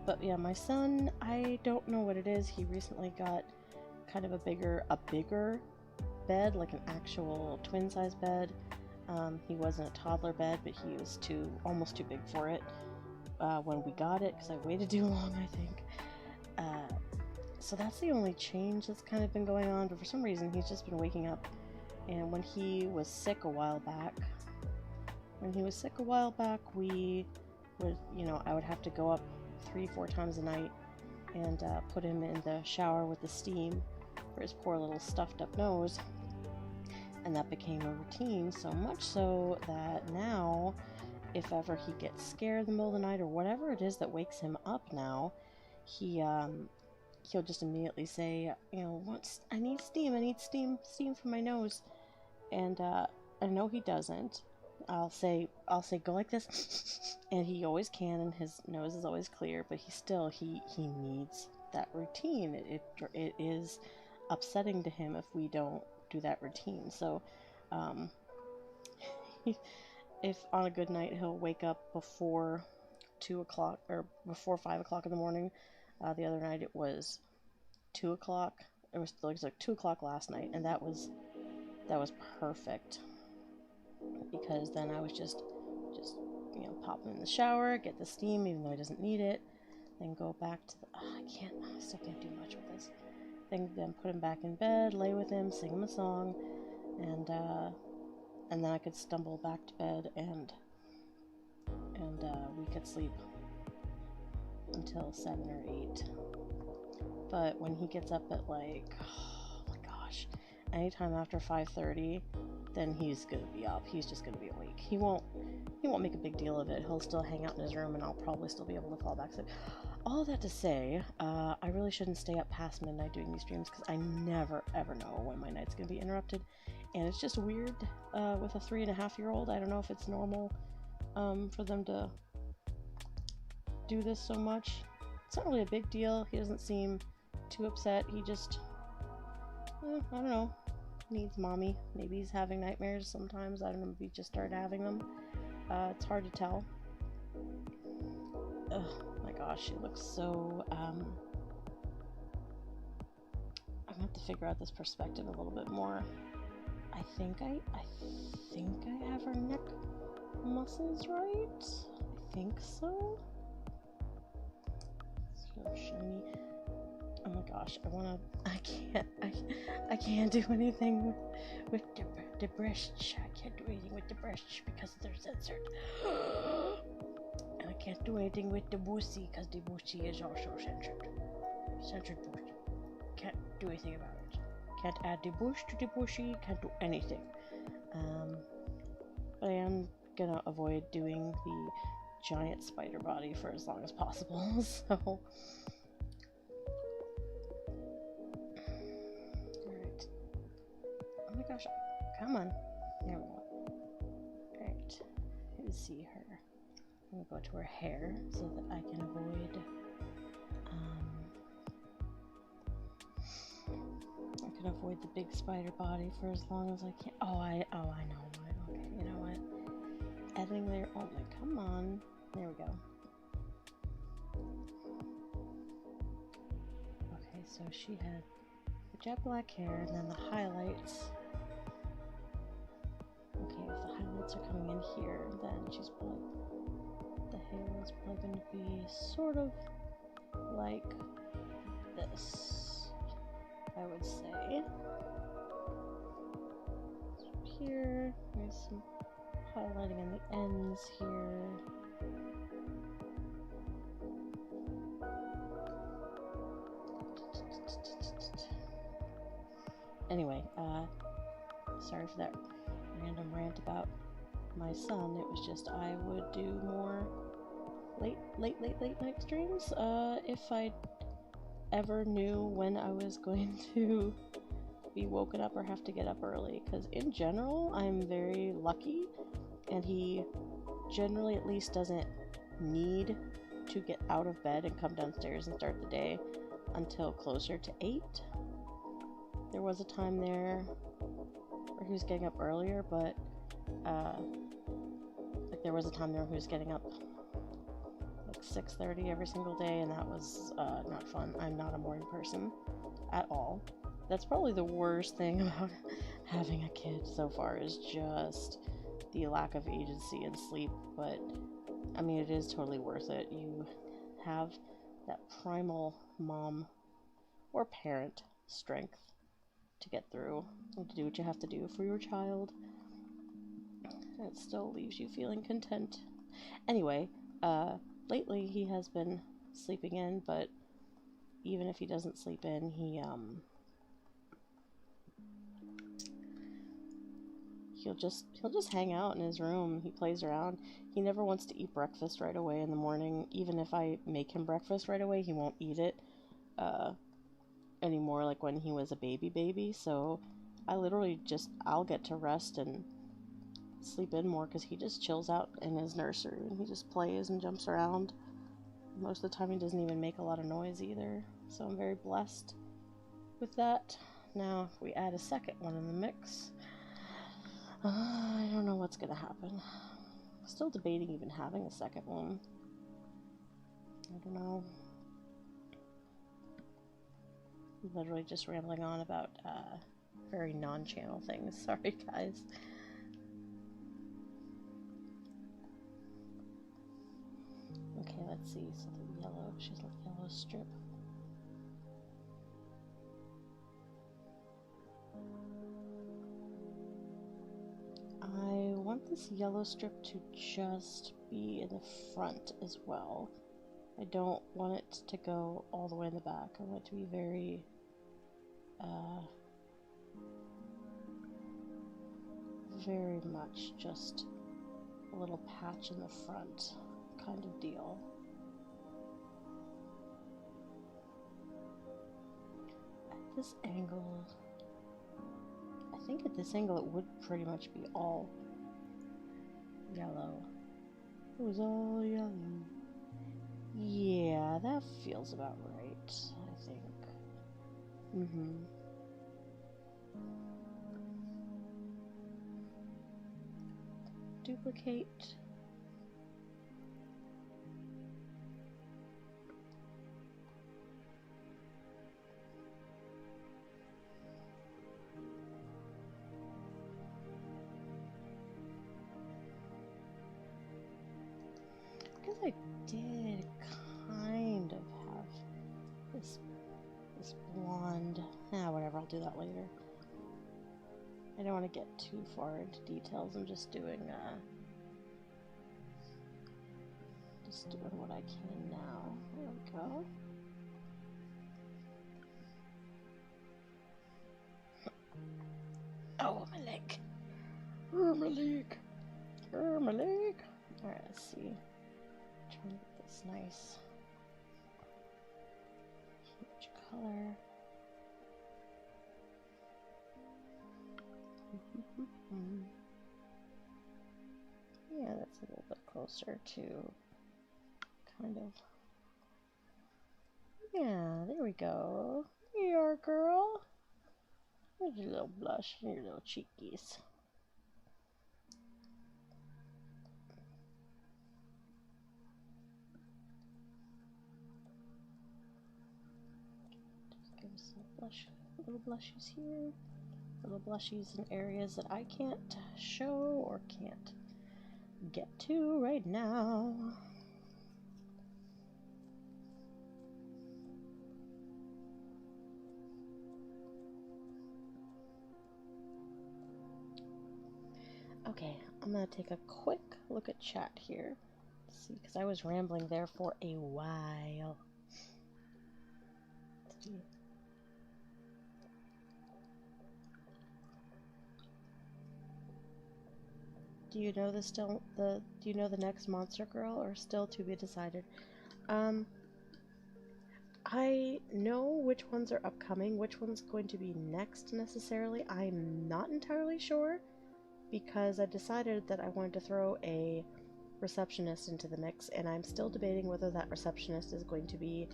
But yeah, my son, I don't know what it is. He recently got kind of a bigger bed, like an actual twin size bed. He wasn't a toddler bed, but he was almost too big for it when we got it, because I waited too long, I think. So that's the only change that's kind of been going on, but for some reason he's just been waking up. And when he was sick a while back, we would, I would have to go up 3-4 times a night and put him in the shower with the steam for his poor little stuffed up nose. And that became a routine, so much so that now, if ever he gets scared in the middle of the night or whatever it is that wakes him up now, he'll just immediately say, I need steam for my nose. And I know he doesn't. I'll say go like this, and he always can, and his nose is always clear, but he needs that routine. It is upsetting to him if we don't do that routine. So if on a good night he'll wake up before 2 o'clock or before 5 o'clock in the morning. The other night it was 2 o'clock. It was like 2 o'clock last night, and that was perfect, because then I was just pop him in the shower, get the steam even though he doesn't need it, then go back to I still can't do much with this. Then put him back in bed, lay with him, sing him a song, and then I could stumble back to bed and we could sleep until 7 or 8. But when he gets up at anytime after 5:30, then he's gonna be up. He's just gonna be awake. He won't make a big deal of it. He'll still hang out in his room, and I'll probably still be able to fall back asleep. All that to say, I really shouldn't stay up past midnight doing these streams, because I never ever know when my night's gonna be interrupted, and it's just weird with a 3.5-year-old. I don't know if it's normal for them to do this so much. It's not really a big deal. He doesn't seem too upset. He just, I don't know, needs mommy. Maybe he's having nightmares sometimes. I don't know if he just started having them. It's hard to tell. Oh my gosh, it looks so, I'm gonna have to figure out this perspective a little bit more. I think I have her neck muscles right. I think so. So shiny. Oh my gosh, I can't do anything with the breasts. I can't do anything with the breasts because they're censored. And I can't do anything with the boosty because the boosty is also censored. Censored boosty. Can't do anything about it. Can't add the bush to the bushy, can't do anything. But I am gonna avoid doing the giant spider body for as long as possible, so... Alright. Oh my gosh, come on. There we go. Alright, let's see her. I'm gonna go to her hair so that I can avoid, the big spider body for as long as I can. Oh, I know what. Okay, you know what? Editing layer. Oh my, come on. There we go. Okay, so she had the jet black hair and then the highlights. Okay, if the highlights are coming in here, then she's probably, the hair is probably going to be sort of like this, I would say. Here, there's some highlighting on the ends here. Anyway, sorry for that random rant about my son. It was just I would do more late night streams if I ever knew when I was going to be woken up or have to get up early, because in general I'm very lucky, and he generally at least doesn't need to get out of bed and come downstairs and start the day until closer to 8. There was a time there where he was getting up earlier, but like there was a time there where he was getting up like 6:30 every single day, and that was not fun. I'm not a morning person at all. That's probably the worst thing about having a kid so far, is just the lack of agency and sleep. But I mean, it is totally worth it. You have that primal mom or parent strength to get through and to do what you have to do for your child, and it still leaves you feeling content. Anyway, lately he has been sleeping in, but even if he doesn't sleep in, he'll just hang out in his room. He plays around. He never wants to eat breakfast right away in the morning. Even if I make him breakfast right away, he won't eat it anymore, like when he was a baby. So I literally I'll get to rest and sleep in more, because he just chills out in his nursery and he just plays and jumps around. Most of the time he doesn't even make a lot of noise either, so I'm very blessed with that. Now if we add a second one in the mix, I don't know what's gonna happen. Still debating even having a second one. I don't know. Literally just rambling on about very non-channel things. Sorry, guys. Okay, let's see. So the yellow, she's a yellow strip. I want this yellow strip to just be in the front as well. I don't want it to go all the way in the back. I want it to be very very much just a little patch in the front kind of deal. At this angle, I think at this angle it would pretty much be all yellow. It was all yellow. Yeah, that feels about right, I think. Duplicate. Because I did kind of have this blonde. Whatever, I'll do that later. I don't want to get too far into details. I'm just doing what I can now. There we go. Oh, my leg. Oh, my leg. Oh, my leg. Alright, let's see. Trying to get this nice huge color. Yeah, that's a little bit closer to kind of. Yeah, there we go. There you are, girl. There's your little blush and your little cheekies. Just give us a blush, little blushes here. Little blushies in areas that I can't show or can't get to right now. Okay, I'm gonna take a quick look at chat here. Let's see, because I was rambling there for a while. Let's see. Do you know do you know the next Monster Girl, or still to be decided? I I know which ones are upcoming, which one's going to be next necessarily. I'm not entirely sure because I decided that I wanted to throw a receptionist into the mix, and I'm still debating whether that receptionist is going to be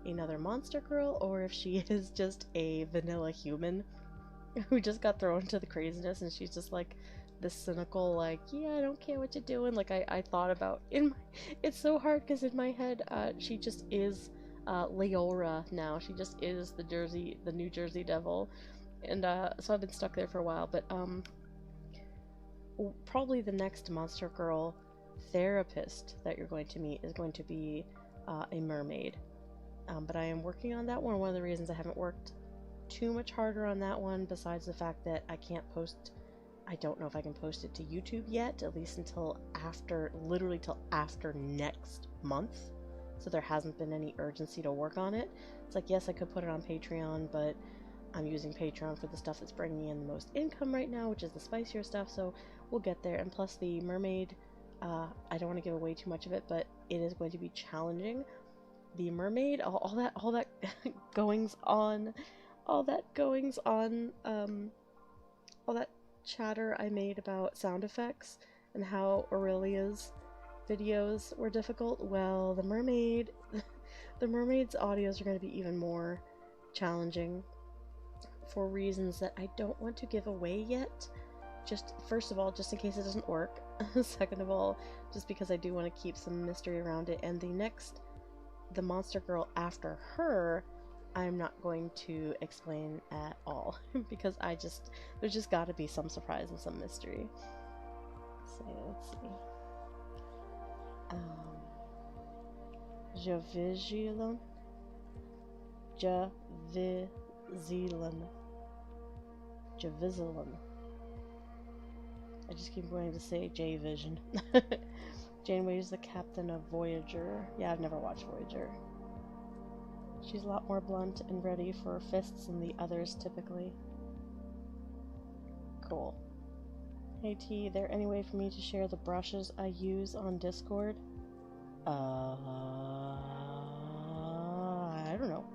another monster girl or if she is just a vanilla human who just got thrown into the craziness and she's just like this cynical, like, yeah, I don't care what you're doing. Like I thought about in my, it's so hard because in my head, she just is Leora now. She just is the New Jersey Devil, and so I've been stuck there for a while. But probably the next monster girl therapist that you're going to meet is going to be a mermaid. But I am working on that one. One of the reasons I haven't worked too much harder on that one, besides the fact that I can't post, I don't know if I can post it to YouTube yet, at least until after, literally till after next month. So there hasn't been any urgency to work on it. It's like, yes, I could put it on Patreon, but I'm using Patreon for the stuff that's bringing in the most income right now, which is the spicier stuff, so we'll get there. And plus the mermaid, I don't want to give away too much of it, but it is going to be challenging. The mermaid, all that goings on, all that chatter I made about sound effects and how Aurelia's videos were difficult. Well, the mermaid's audios are going to be even more challenging for reasons that I don't want to give away yet. Just, first of all, just in case it doesn't work. Second of all, just because I do want to keep some mystery around it. And the monster girl after her, I'm not going to explain at all because there's just got to be some surprise and some mystery. So let's see. Javizilan. I just keep wanting to say J-Vision. Janeway is the captain of Voyager. Yeah, I've never watched Voyager. She's a lot more blunt and ready for fists than the others typically. Cool. Hey T, there any way for me to share the brushes I use on Discord? I don't know.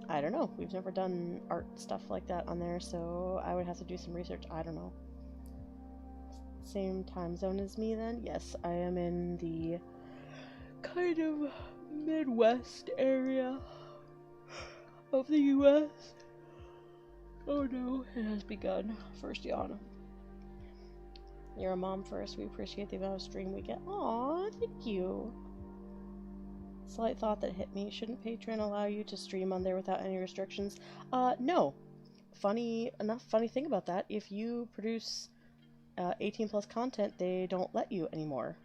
I don't know. We've never done art stuff like that on there, so I would have to do some research. I don't know. Same time zone as me then? Yes, I am in the kind of Midwest area of the US. Oh no, it has begun. First yawn. You're a mom first. We appreciate the amount of stream we get. Aw, thank you. Slight thought that hit me. Shouldn't Patreon allow you to stream on there without any restrictions? No. Funny thing about that, if you produce 18 plus content, they don't let you anymore.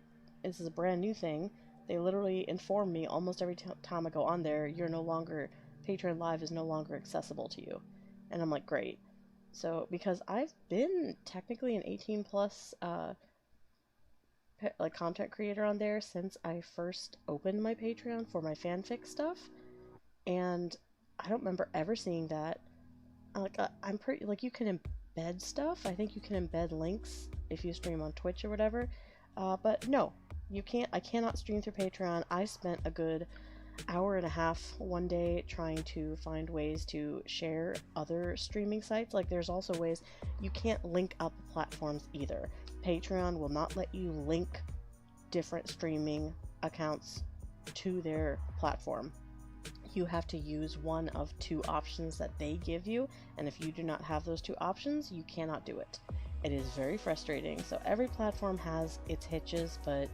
This is a brand new thing. They literally inform me almost every time I go on there, Patreon Live is no longer accessible to you. And I'm like, great. So, because I've been technically an 18 plus content creator on there since I first opened my Patreon for my fanfic stuff, and I don't remember ever seeing that. I'm pretty, you can embed stuff. I think you can embed links if you stream on Twitch or whatever, but no, you can't. I cannot stream through Patreon. I spent a good hour and a half one day trying to find ways to share other streaming sites. There's also ways you can't link up platforms either. Patreon will not let you link different streaming accounts to their platform. You have to use one of two options that they give you, and if you do not have those two options, you cannot do it. It is very frustrating. So every platform has its hitches, but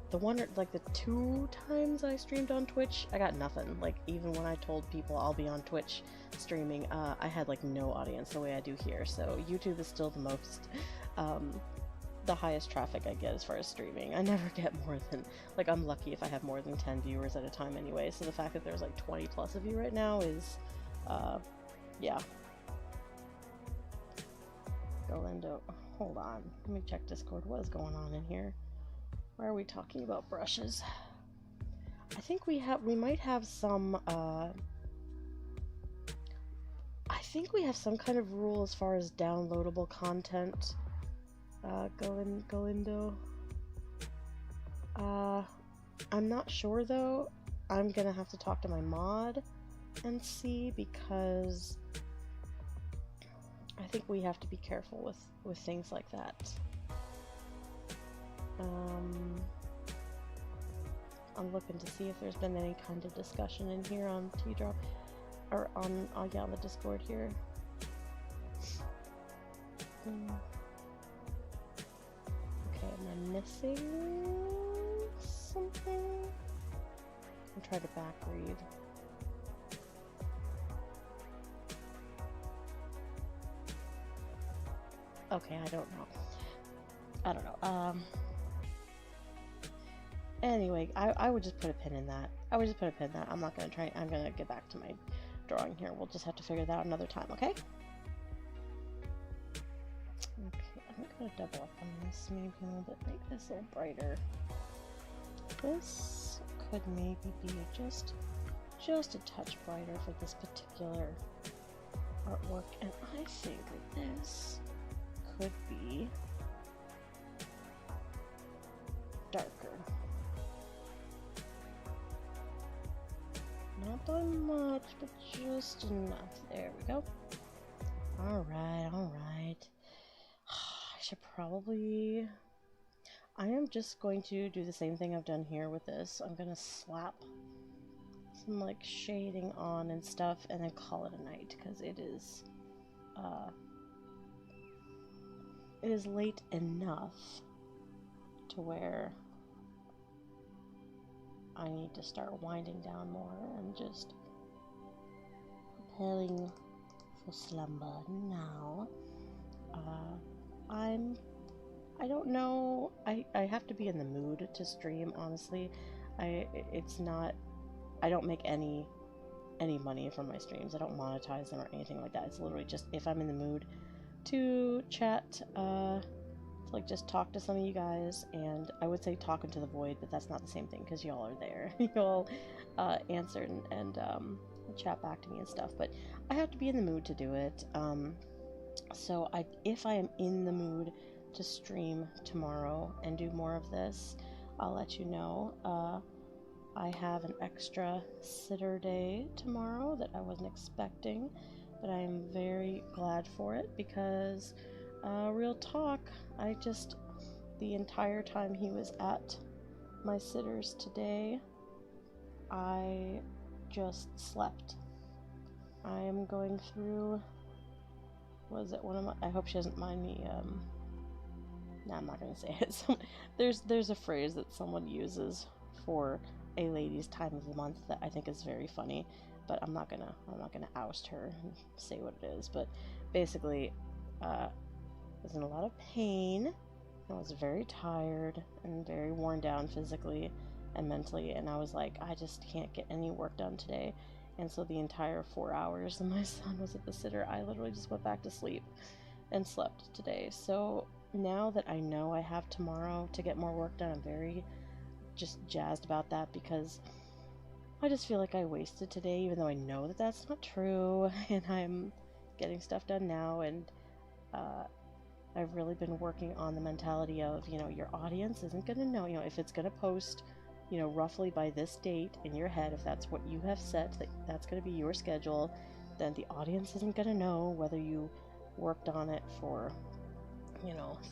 the one, the 2 times I streamed on Twitch, I got nothing. Even when I told people I'll be on Twitch streaming, I had no audience the way I do here. So YouTube is still the most, the highest traffic I get as far as streaming. I never get more than, I'm lucky if I have more than 10 viewers at a time anyway. So the fact that there's 20 plus of you right now is, yeah. Galindo, hold on. Let me check Discord. What is going on in here? Why are we talking about brushes? I think we might have some, I think we have some kind of rule as far as downloadable content. Galindo. I'm not sure though. I'm gonna have to talk to my mod and see, because I think we have to be careful with things like that. I'm looking to see if there's been any kind of discussion in here on T-Drop, or on the Discord here. Okay, am I missing something? I'll try to back read. Okay, I don't know. Anyway, I would just put a pin in that. I'm not gonna try. I'm gonna get back to my drawing here. We'll just have to figure that out another time, okay? Okay, I'm gonna double up on this maybe a little bit, make this a little brighter. This could maybe be just a touch brighter for this particular artwork, and I think that this could be darker. Not by much, but just enough. There we go. Alright. I should probably... I am just going to do the same thing I've done here with this. I'm gonna slap some like shading on and stuff and then call it a night, because it is late enough to where I need to start winding down more and just preparing for slumber now. I don't know. I have to be in the mood to stream, honestly. I don't make any money from my streams. I don't monetize them or anything like that. It's literally just if I'm in the mood to chat, to like just talk to some of you guys, and I would say talking to the void, but that's not the same thing because y'all are there. Y'all answer and chat back to me and stuff, but I have to be in the mood to do it. So if I am in the mood to stream tomorrow and do more of this, I'll let you know. I have an extra sitter day tomorrow that I wasn't expecting, but I am very glad for it because real talk, the entire time he was at my sitters today, I just slept. I am going through, I hope she doesn't mind me, nah, I'm not gonna say it. There's a phrase that someone uses for a lady's time of the month that I think is very funny, but I'm not gonna oust her and say what it is. But basically, I was in a lot of pain. I was very tired and very worn down physically and mentally, and I was like, I just can't get any work done today. And so the entire 4 hours that my son was at the sitter, I literally just went back to sleep and slept today. So now that I know I have tomorrow to get more work done, I'm very just jazzed about that, because I just feel like I wasted today, even though I know that that's not true, and I'm getting stuff done now. And I've really been working on the mentality of, your audience isn't going to know, if it's going to post, roughly by this date in your head, if that's what you have set, that's going to be your schedule, then the audience isn't going to know whether you worked on it for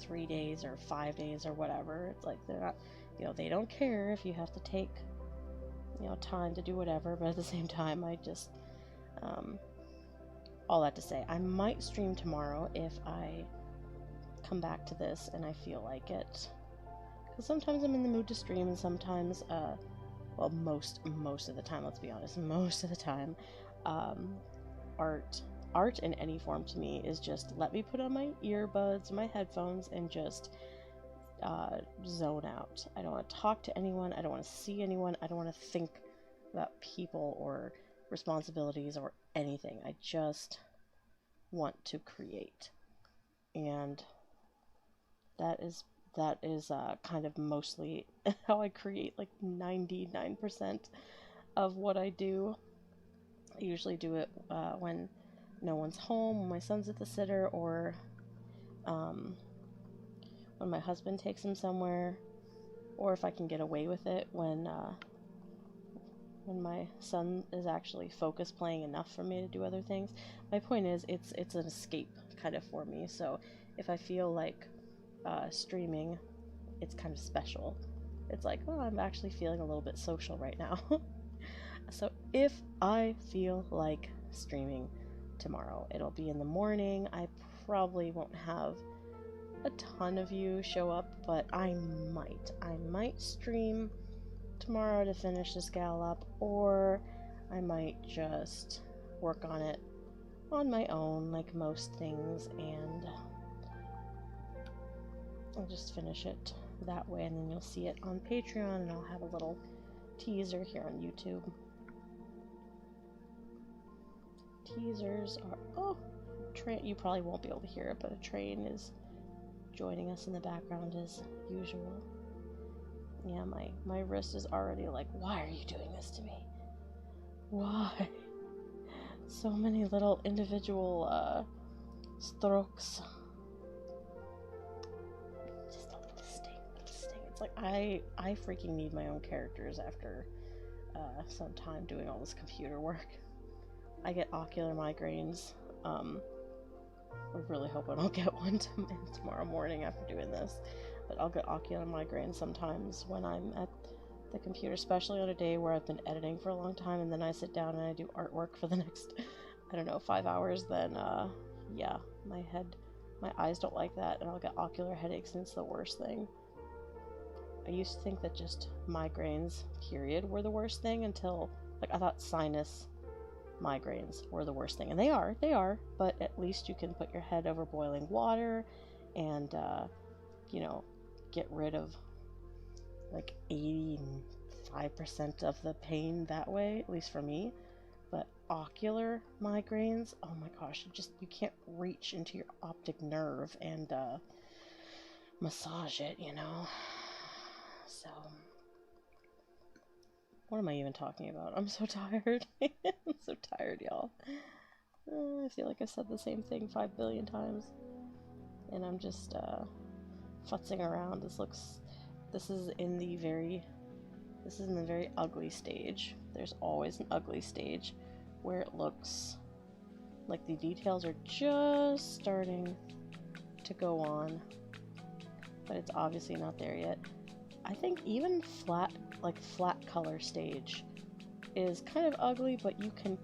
3 days or 5 days or whatever. It's like they're not, they don't care if you have to take time to do whatever. But at the same time, I just all that to say, I might stream tomorrow if I come back to this and I feel like it, because sometimes I'm in the mood to stream, and sometimes most of the time, let's be honest, most of the time, art in any form to me is just let me put on my earbuds, my headphones, and just zone out. I don't want to talk to anyone. I don't want to see anyone. I don't want to think about people or responsibilities or anything. I just want to create. And that is kind of mostly how I create, like 99% of what I do. I usually do it when no one's home, when my son's at the sitter, or when my husband takes him somewhere. or if I can get away with it when my son is actually focus playing enough for me to do other things. My point is, it's an escape kind of for me. So if I feel like streaming, it's kind of special. It's like, oh, I'm actually feeling a little bit social right now. So if I feel like streaming tomorrow, it'll be in the morning. I probably won't have a ton of you show up, but I might stream tomorrow to finish this gal up, or I might just work on it on my own, like most things, and I'll just finish it that way, and then you'll see it on Patreon, and I'll have a little teaser here on YouTube. Teasers are, oh, train, you probably won't be able to hear it, but a train is joining us in the background as usual. Yeah, my wrist is already like, why are you doing this to me? Why? So many little individual strokes. Just a little sting. It's like I freaking need my own characters after some time doing all this computer work. I get ocular migraines. I really hope I don't get one tomorrow morning after doing this. But I'll get ocular migraines sometimes when I'm at the computer, especially on a day where I've been editing for a long time, and then I sit down and I do artwork for the next, I don't know, 5 hours, then, yeah, my eyes don't like that, and I'll get ocular headaches, and it's the worst thing. I used to think that just migraines, period, were the worst thing until, like, I thought sinus migraines were the worst thing, and they are, but at least you can put your head over boiling water and, you know, get rid of like 85% of the pain that way, at least for me. But ocular migraines, oh my gosh, you can't reach into your optic nerve and massage it, you know. So what am I even talking about? I'm so tired. I'm so tired, y'all. I feel like I've said the same thing 5 billion times, and I'm just futzing around. This is in the very ugly stage. There's always an ugly stage where it looks like the details are just starting to go on, but it's obviously not there yet. I think even flat color stage is kind of ugly, but you can,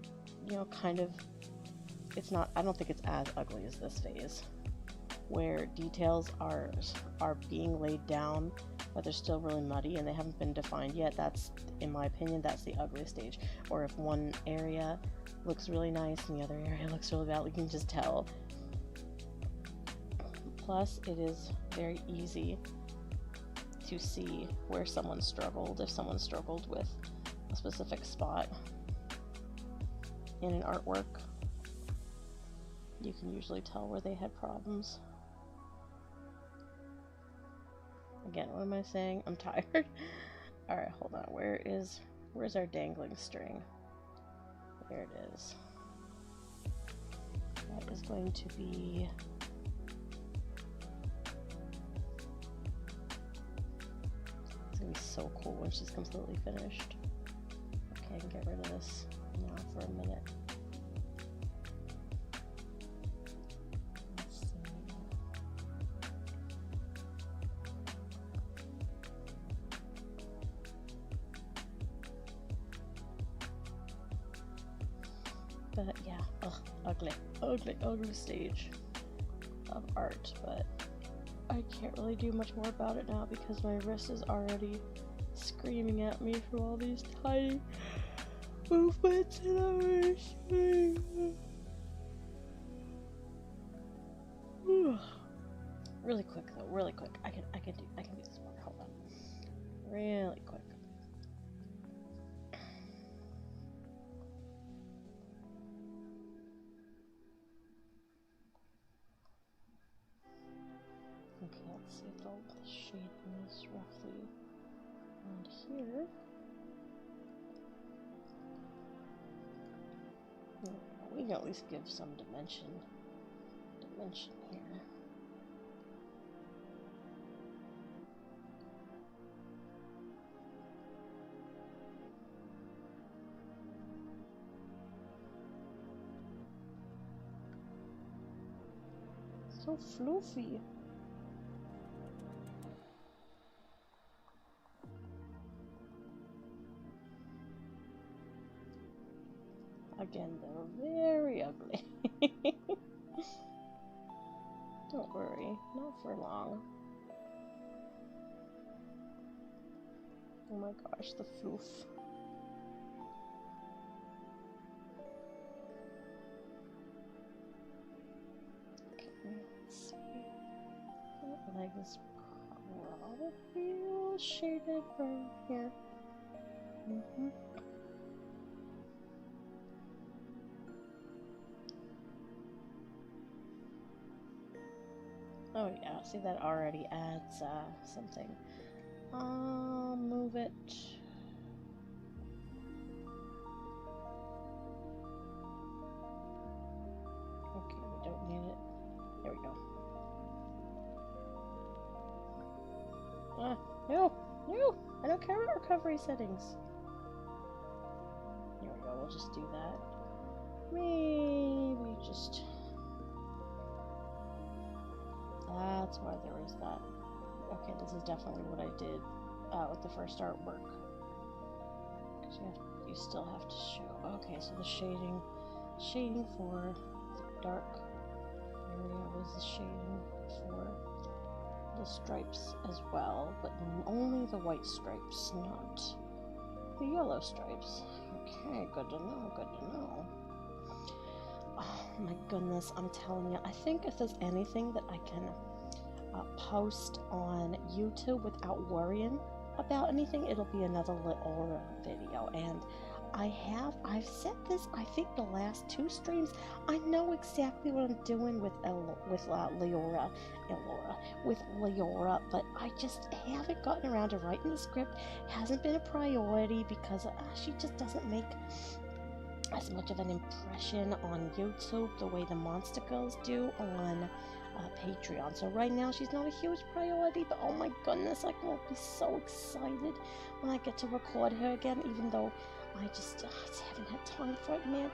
you know, kind of, it's not, I don't think it's as ugly as this phase, where details are being laid down, but they're still really muddy and they haven't been defined yet. That's, in my opinion, that's the ugly stage. Or if one area looks really nice and the other area looks really bad, you can just tell. Plus, it is very easy to see where someone struggled, if someone struggled with a specific spot in an artwork. You can usually tell where they had problems. Again, what am I saying? I'm tired. Alright, hold on. Where's our dangling string? There it is. That is going to be... It's going to be so cool when she's completely finished. Okay, I can get rid of this now for a minute. But yeah, ugly stage of art, but I can't really do much more about it now because my wrist is already screaming at me for all these tiny movements that I'm doing. Really quick though, really quick. I can do this one. Hold on. Really quick. Okay, let's see if I'll shade this roughly around here. We can at least give some dimension here. so fluffy. Again, they're very ugly. Don't worry, not for long. Oh my gosh, the fluff. Okay, let's see. That leg is probably a little shaded right here. Oh yeah, see that already adds something. I'll move it. Okay, we don't need it. There we go. No! No! I don't care about recovery settings. There we go, we'll just do that. Maybe just... That's why there is that. Okay, this is definitely what I did with the first artwork. Because you still have to show. Okay, so the shading for the dark area was the shading for the stripes as well, but only the white stripes, not the yellow stripes. Okay, good to know, good to know. Oh my goodness, I'm telling you, I think if there's anything that I can post on YouTube without worrying about anything, it'll be another Leora video. And I've said this, I think the last 2 streams, I know exactly what I'm doing with Leora, but I just haven't gotten around to writing the script. Hasn't been a priority because she just doesn't make as much of an impression on YouTube the way the Monster Girls do on Patreon. So right now she's not a huge priority, but oh my goodness, I will be so excited when I get to record her again, even though I just haven't had time for it, man.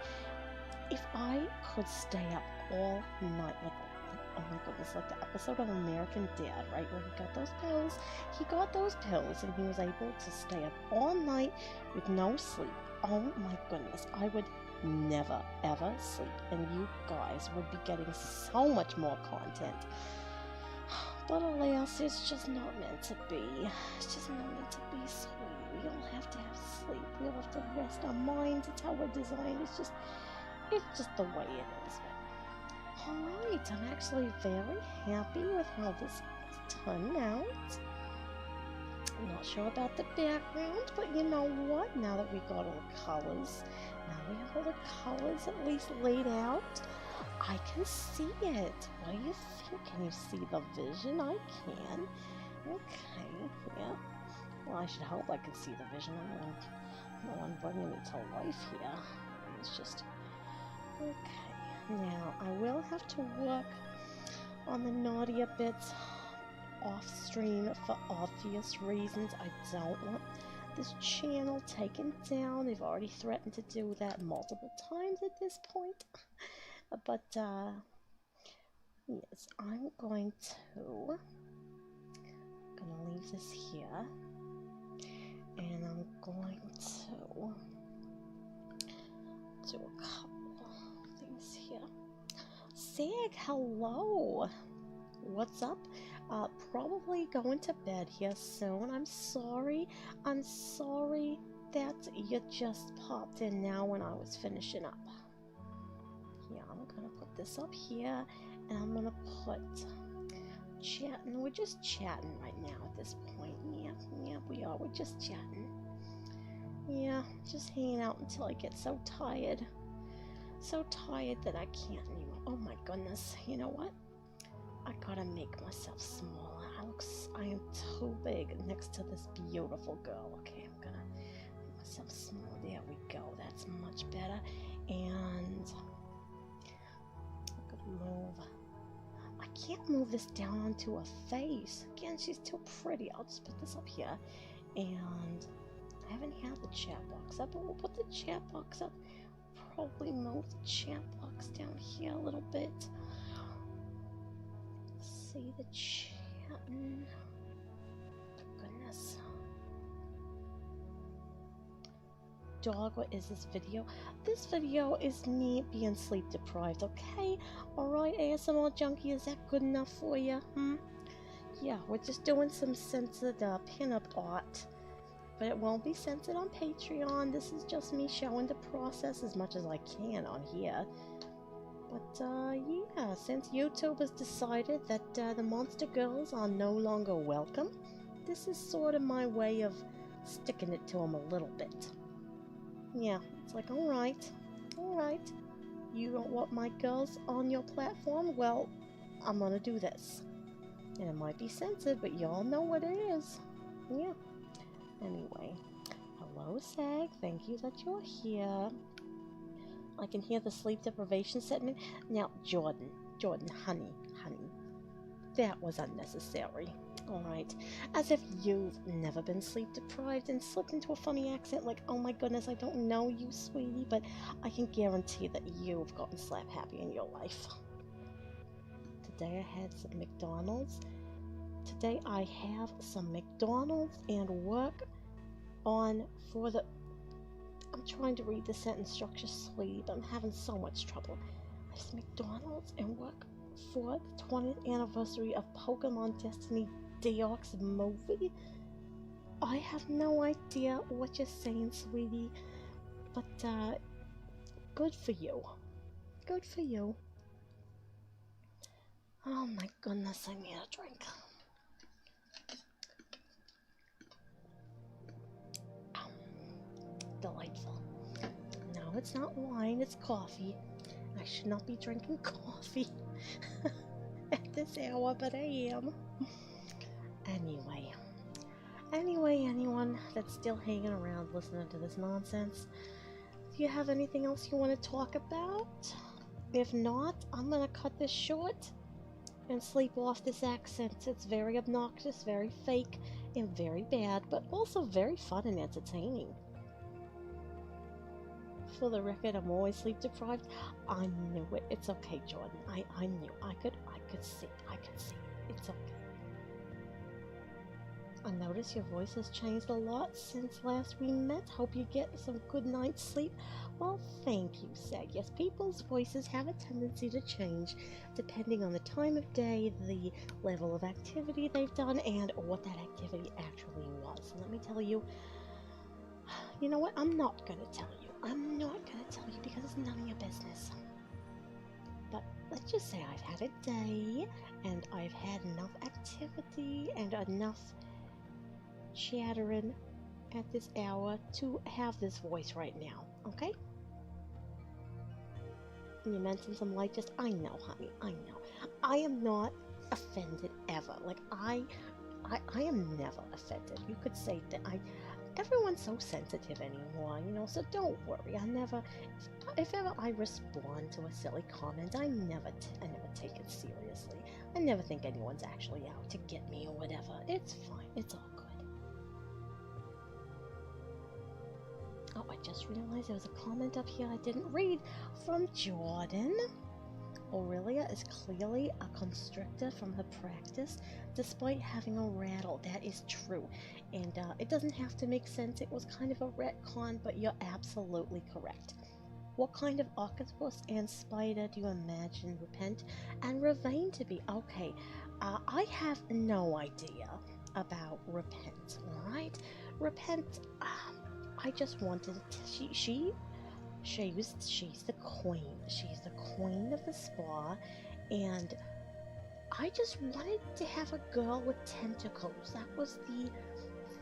If I could stay up all night, like oh my goodness, like the episode of American Dad, right, where he got those pills and he was able to stay up all night with no sleep. Oh my goodness, I would never ever sleep, and you guys would be getting so much more content. But alas, it's just not meant to be. It's just not meant to be, sweetie. We all have to have sleep. We all have to rest our minds. It's how we're designed. It's just the way it is. Alright, I'm actually very happy with how this turned out. I'm not sure about the background, but you know what? Now that we got all the colors, now we have all the colors at least laid out, I can see it. What do you think? Can you see the vision? I can. Okay, yeah. Well, I should hope I can see the vision. I'm the one bringing it to life here. It's just... Okay, now I will have to work on the naughtier bits off stream for obvious reasons. I don't want this channel taken down. They've already threatened to do that multiple times at this point. But yes, I'm going to leave this here, and I'm going to do a couple things here. Sig, hello. What's up? Probably going to bed here soon. I'm sorry that you just popped in now when I was finishing up. Yeah, I'm gonna put this up here, and I'm gonna put chatting. We're just chatting right now at this point. Yeah, we are. We're just chatting. Yeah, just hanging out until I get so tired. So tired that I can't anymore. Oh my goodness. You know what? I gotta make myself smaller. I am too big next to this beautiful girl. Okay, I'm gonna make myself small. There we go. That's much better. And I'm gonna move. I can't move this down onto her face. Again, she's too pretty. I'll just put this up here. And I haven't had the chat box up, but we'll put the chat box up. Probably move the chat box down here a little bit. see the chatting. Goodness. Dog, what is this video? This video is me being sleep deprived, okay? Alright, ASMR junkie, is that good enough for you? Yeah, we're just doing some censored pinup art. But it won't be censored on Patreon. This is just me showing the process as much as I can on here. But, yeah, since YouTube has decided that the monster girls are no longer welcome, this is sort of my way of sticking it to them a little bit. Yeah, it's like, alright, you don't want my girls on your platform? Well, I'm gonna do this. And it might be censored, but y'all know what it is. Yeah. Anyway, hello Sag, thank you that you're here. I can hear the sleep deprivation setting in. Now, Jordan, honey, that was unnecessary. Alright, as if you've never been sleep deprived and slipped into a funny accent like, oh my goodness, I don't know you, sweetie, but I can guarantee that you've gotten slap happy in your life. Today I had some McDonald's. Today I have some McDonald's and work on for the... I'm trying to read the sentence structure slowly, but I'm having so much trouble. I have some McDonald's and work for the 20th anniversary of Pokemon Destiny Deoxys movie. I have no idea what you're saying, sweetie, but good for you. Good for you. Oh my goodness, I need a drink. Delightful. No, it's not wine, it's coffee. I should not be drinking coffee at this hour, but I am. Anyway, anyone that's still hanging around listening to this nonsense, do you have anything else you want to talk about? If not, I'm gonna cut this short and sleep off this accent. It's very obnoxious, very fake, and very bad, but also very fun and entertaining. For the record, I'm always sleep deprived. I knew it. It's okay, Jordan. I knew. I could see. It's okay. I notice your voice has changed a lot since last we met. Hope you get some good night's sleep. Well, thank you, Sag. Yes, people's voices have a tendency to change depending on the time of day, the level of activity they've done, and what that activity actually was. And let me tell you, you know what? I'm not going to tell you. I'm not going to tell you because it's none of your business. But let's just say I've had a day, and I've had enough activity and enough chattering at this hour to have this voice right now, okay? And you mentioned some light, just, I know, honey, I know. I am not offended ever. Like, I am never offended. You could say that everyone's so sensitive anymore, you know, so don't worry. If ever I respond to a silly comment, I never take it seriously. I never think anyone's actually out to get me or whatever. It's fine. It's all good. Oh, I just realized there was a comment up here I didn't read from Jordan. Aurelia is clearly a constrictor from her practice, despite having a rattle. That is true. And it doesn't have to make sense. It was kind of a retcon, but you're absolutely correct. What kind of octopus and spider do you imagine Repent and Ravaine to be? Okay, I have no idea about Repent, alright? Repent, I just wanted to, she's the queen. She's the queen of the spa, and I just wanted to have a girl with tentacles. That was the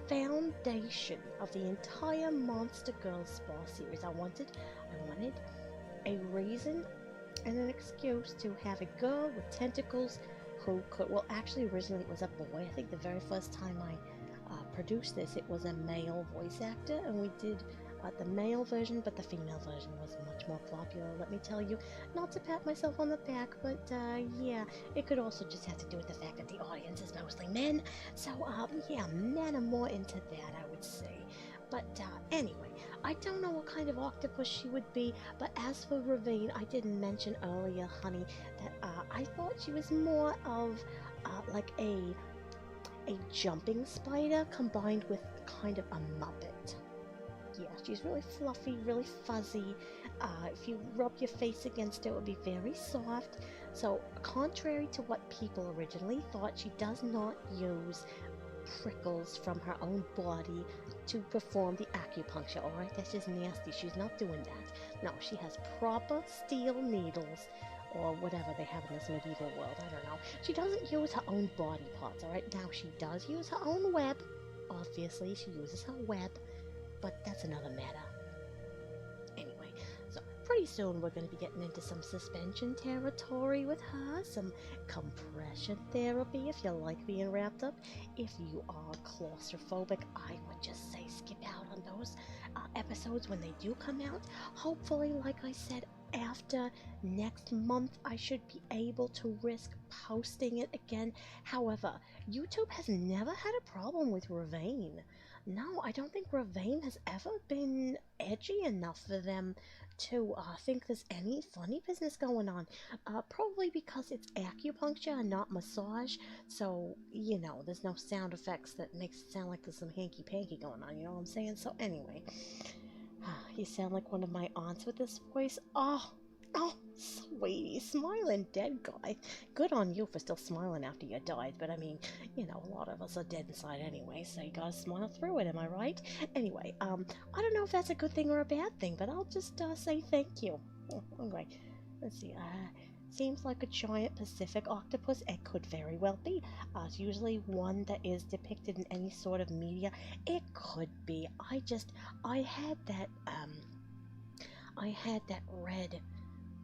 foundation of the entire Monster Girls Spa series. I wanted a reason and an excuse to have a girl with tentacles who could, well, actually originally it was a boy. I think the very first time I produced this, it was a male voice actor, and we did the male version, but the female version was much more popular, let me tell you. Not to pat myself on the back, but yeah, it could also just have to do with the fact that the audience is mostly men, so yeah, men are more into that, I would say. But anyway, I don't know what kind of octopus she would be, but as for Ravaine, I did mention earlier, honey, that I thought she was more of like a jumping spider combined with kind of a muppet. Yeah, she's really fluffy, really fuzzy. If you rub your face against it, it would be very soft. So, contrary to what people originally thought, she does not use prickles from her own body to perform the acupuncture, alright? That's just nasty. She's not doing that. No, she has proper steel needles, or whatever they have in this medieval world. I don't know. She doesn't use her own body parts, alright? Now, she does use her own web. Obviously, she uses her web, but that's another matter. Anyway, so pretty soon we're going to be getting into some suspension territory with her, some compression therapy if you like being wrapped up. If you are claustrophobic, I would just say skip out on those episodes when they do come out. Hopefully, like I said, after next month I should be able to risk posting it again. However, YouTube has never had a problem with Ravaine. No, I don't think Ravaine has ever been edgy enough for them to think there's any funny business going on. Probably because it's acupuncture and not massage, so, you know, there's no sound effects that makes it sound like there's some hanky-panky going on, you know what I'm saying? So anyway, you sound like one of my aunts with this voice. Oh, sweetie, smiling dead guy. Good on you for still smiling after you died, but I mean, you know, a lot of us are dead inside anyway, so you gotta smile through it, am I right? Anyway, I don't know if that's a good thing or a bad thing, but I'll just say thank you. Anyway, let's see, seems like a giant Pacific octopus. It could very well be. It's usually one that is depicted in any sort of media. It could be. I had that red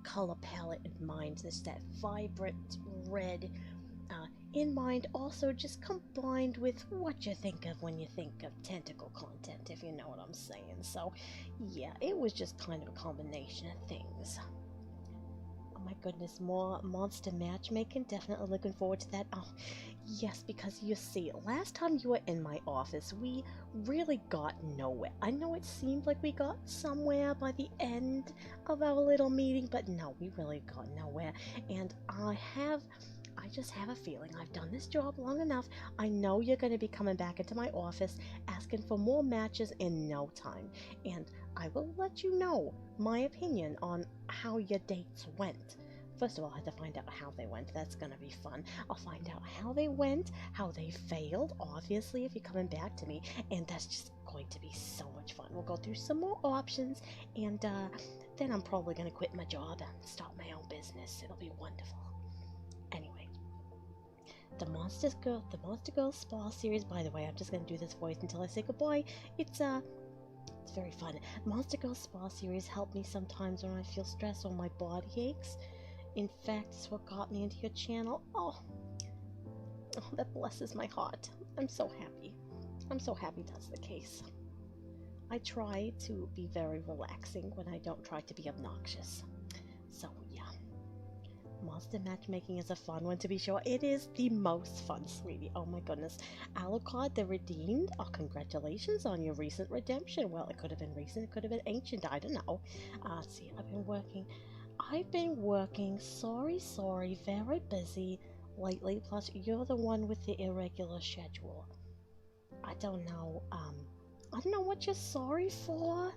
color palette in mind, just that vibrant red in mind, also just combined with what you think of when you think of tentacle content, if you know what I'm saying. So yeah, it was just kind of a combination of things. Oh my goodness, more monster matchmaking. Definitely looking forward to that. Oh yes, because you see, last time you were in my office, we really got nowhere. I know it seemed like we got somewhere by the end of our little meeting, but no, we really got nowhere. And I just have a feeling I've done this job long enough. I know you're going to be coming back into my office asking for more matches in no time. And I will let you know my opinion on how your dates went. First of all, I have to find out how they went. That's going to be fun. I'll find out how they went, how they failed, obviously, if you're coming back to me. And that's just going to be so much fun. We'll go through some more options, and then I'm probably going to quit my job and start my own business. It'll be wonderful. Anyway, the Monster Girl Spa series, by the way, I'm just going to do this voice until I say goodbye. It's very fun. Monster Girl Spa series help me sometimes when I feel stressed or my body aches. In fact, it's what got me into your channel. Oh, that blesses my heart. I'm so happy. I'm so happy that's the case. I try to be very relaxing when I don't try to be obnoxious. So, yeah. Monster matchmaking is a fun one, to be sure. It is the most fun, sweetie. Oh my goodness. Alucard the Redeemed. Oh, congratulations on your recent redemption. Well, it could have been recent. It could have been ancient. I don't know. Let's see. I've been working, sorry, very busy lately, plus you're the one with the irregular schedule. I don't know what you're sorry for.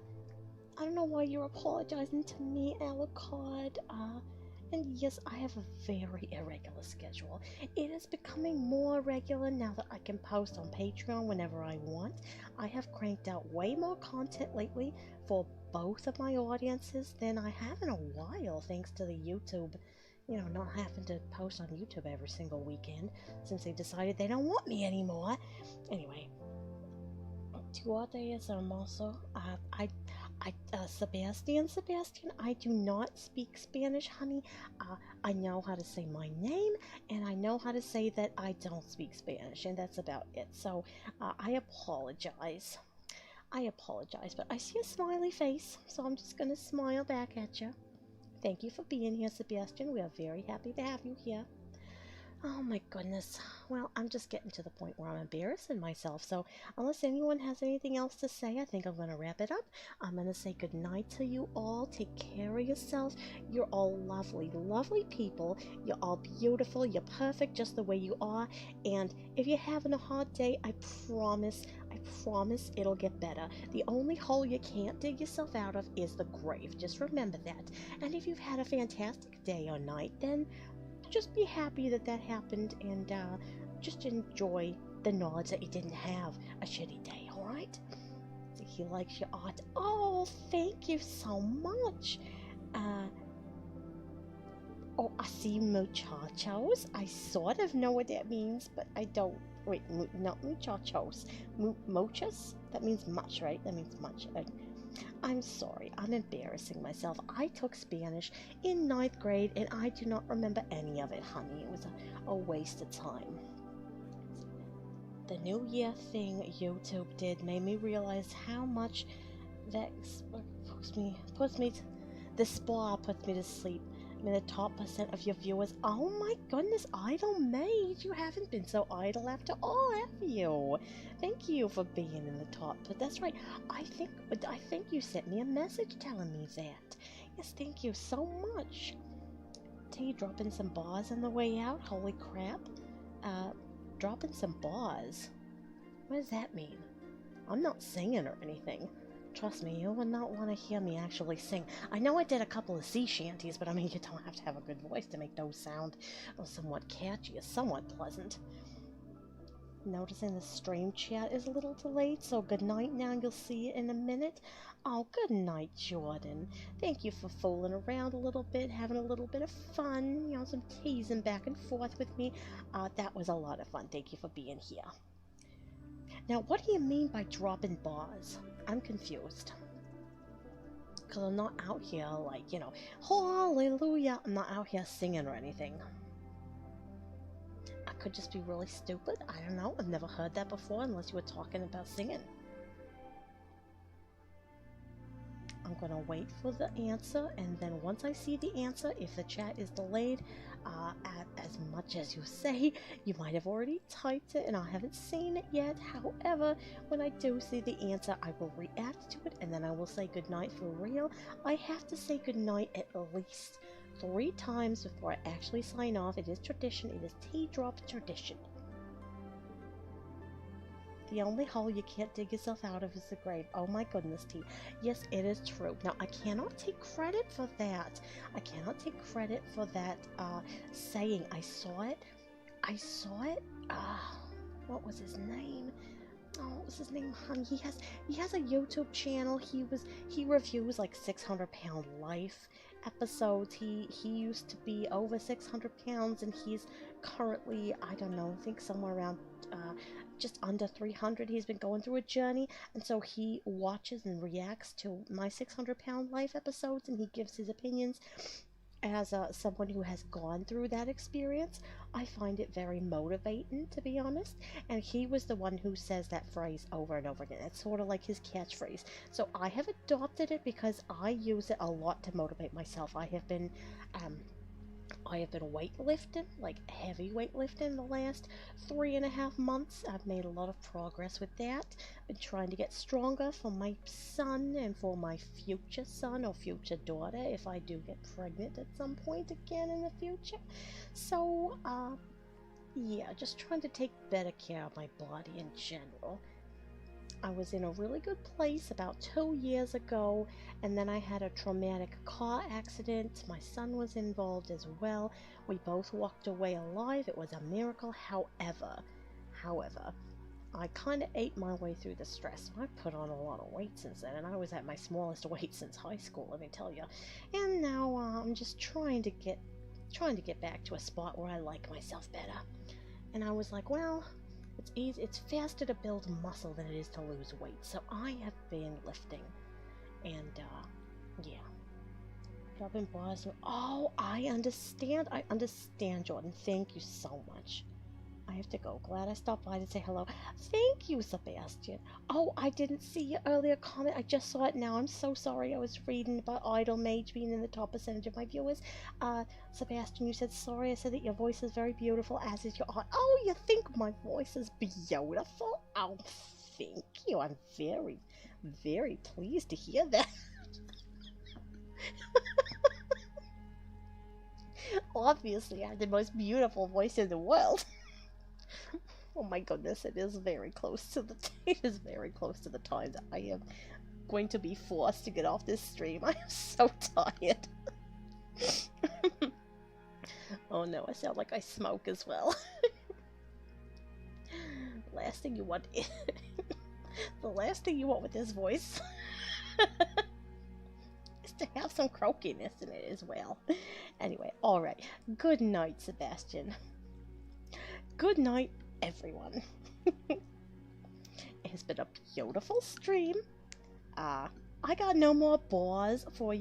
I don't know why you're apologizing to me, Alucard. And yes, I have a very irregular schedule. It is becoming more regular now that I can post on Patreon whenever I want. I have cranked out way more content lately for both of my audiences than I have in a while, thanks to the YouTube, not having to post on YouTube every single weekend since they decided they don't want me anymore. Anyway, to audience, I'm also, Sebastian, I do not speak Spanish, honey. I know how to say my name, and I know how to say that I don't speak Spanish, and that's about it. So, I apologize. But I see a smiley face, so I'm just gonna smile back at you. Thank you for being here, Sebastian. We are very happy to have you here. Oh my goodness. Well, I'm just getting to the point where I'm embarrassing myself. So, unless anyone has anything else to say, I think I'm going to wrap it up. I'm going to say goodnight to you all. Take care of yourself. You're all lovely, lovely people. You're all beautiful. You're perfect just the way you are. And if you're having a hard day, I promise it'll get better. The only hole you can't dig yourself out of is the grave. Just remember that. And if you've had a fantastic day or night, then just be happy that that happened, and just enjoy the knowledge that you didn't have a shitty day, alright? He likes your art. Oh, thank you so much. Oh, I see muchachos. I sort of know what that means, but I don't. Wait, not muchachos. Muchas? That means much, right? That means much. I'm sorry, I'm embarrassing myself. I took Spanish in ninth grade and I do not remember any of it, honey. It was a waste of time. The New Year thing YouTube did made me realize how much that the spa puts me to sleep. I mean, the top % of your viewers. Oh my goodness, Idle Maid, you haven't been so idle after all, have you? Thank you for being in the top. But that's right. I think you sent me a message telling me that. Yes, thank you so much. T dropping some bars on the way out. Holy crap. Dropping some bars. What does that mean? I'm not singing or anything. Trust me, you would not want to hear me actually sing. I know I did a couple of sea shanties, but I mean, you don't have to have a good voice to make those sound somewhat catchy or somewhat pleasant. Noticing the stream chat is a little delayed, so good night now, you'll see it in a minute. Oh, good night, Jordan. Thank you for fooling around a little bit, having a little bit of fun, some teasing back and forth with me. That was a lot of fun. Thank you for being here. Now, what do you mean by dropping bars? I'm confused. Because I'm not out here like, hallelujah. I'm not out here singing or anything. I could just be really stupid. I don't know. I've never heard that before unless you were talking about singing. I'm going to wait for the answer, and then once I see the answer, if the chat is delayed, as much as you say, you might have already typed it and I haven't seen it yet. However, when I do see the answer, I will react to it, and then I will say goodnight for real. I have to say goodnight at least 3 times before I actually sign off. It is tradition. It is T-drop tradition. The only hole you can't dig yourself out of is the grave. Oh my goodness, T. Yes, it is true. Now, I cannot take credit for that. I cannot take credit for that saying. I saw it. What was his name? Oh, what was his name, honey? He has a YouTube channel. He reviews like 600-pound life episodes. He used to be over 600 pounds, and he's currently, I don't know, I think somewhere around just under 300. He's been going through a journey, and so he watches and reacts to my 600-pound life episodes, and he gives his opinions as someone who has gone through that experience. I find it very motivating, to be honest, and he was the one who says that phrase over and over again. It's sort of like his catchphrase, so I have adopted it because I use it a lot to motivate myself. I have been weightlifting, like heavy weightlifting, the last 3.5 months. I've made a lot of progress with that. Been trying to get stronger for my son and for my future son or future daughter if I do get pregnant at some point again in the future. So, yeah, just trying to take better care of my body in general. I was in a really good place about 2 years ago, and then I had a traumatic car accident. My son was involved as well. We both walked away alive. It was a miracle. However, I kind of ate my way through the stress. I put on a lot of weight since then, and I was at my smallest weight since high school, let me tell you. And now I'm just trying to get back to a spot where I like myself better. And I was like, well, it's faster to build muscle than it is to lose weight. So I have been lifting, and yeah, dropping bars. Oh, I understand, Jordan. Thank you so much. I have to go. Glad I stopped by to say hello. Thank you, Sebastian. Oh, I didn't see your earlier comment. I just saw it now. I'm so sorry. I was reading about Idle Mage being in the top percentage of my viewers. Sebastian, you said sorry. I said that your voice is very beautiful, as is your art. Oh, you think my voice is beautiful? Oh, thank you. I'm very, very pleased to hear that. Obviously, I have the most beautiful voice in the world. Oh my goodness, it is very close to the it is very close to the time that I am going to be forced to get off this stream. I am so tired. Oh no, I sound like I smoke as well. Last thing you want the last thing you want with this voice is to have some croakiness in it as well. Anyway, alright. Good night, Sebastian. Good night, everyone. It has been a beautiful stream. I got no more bores for you.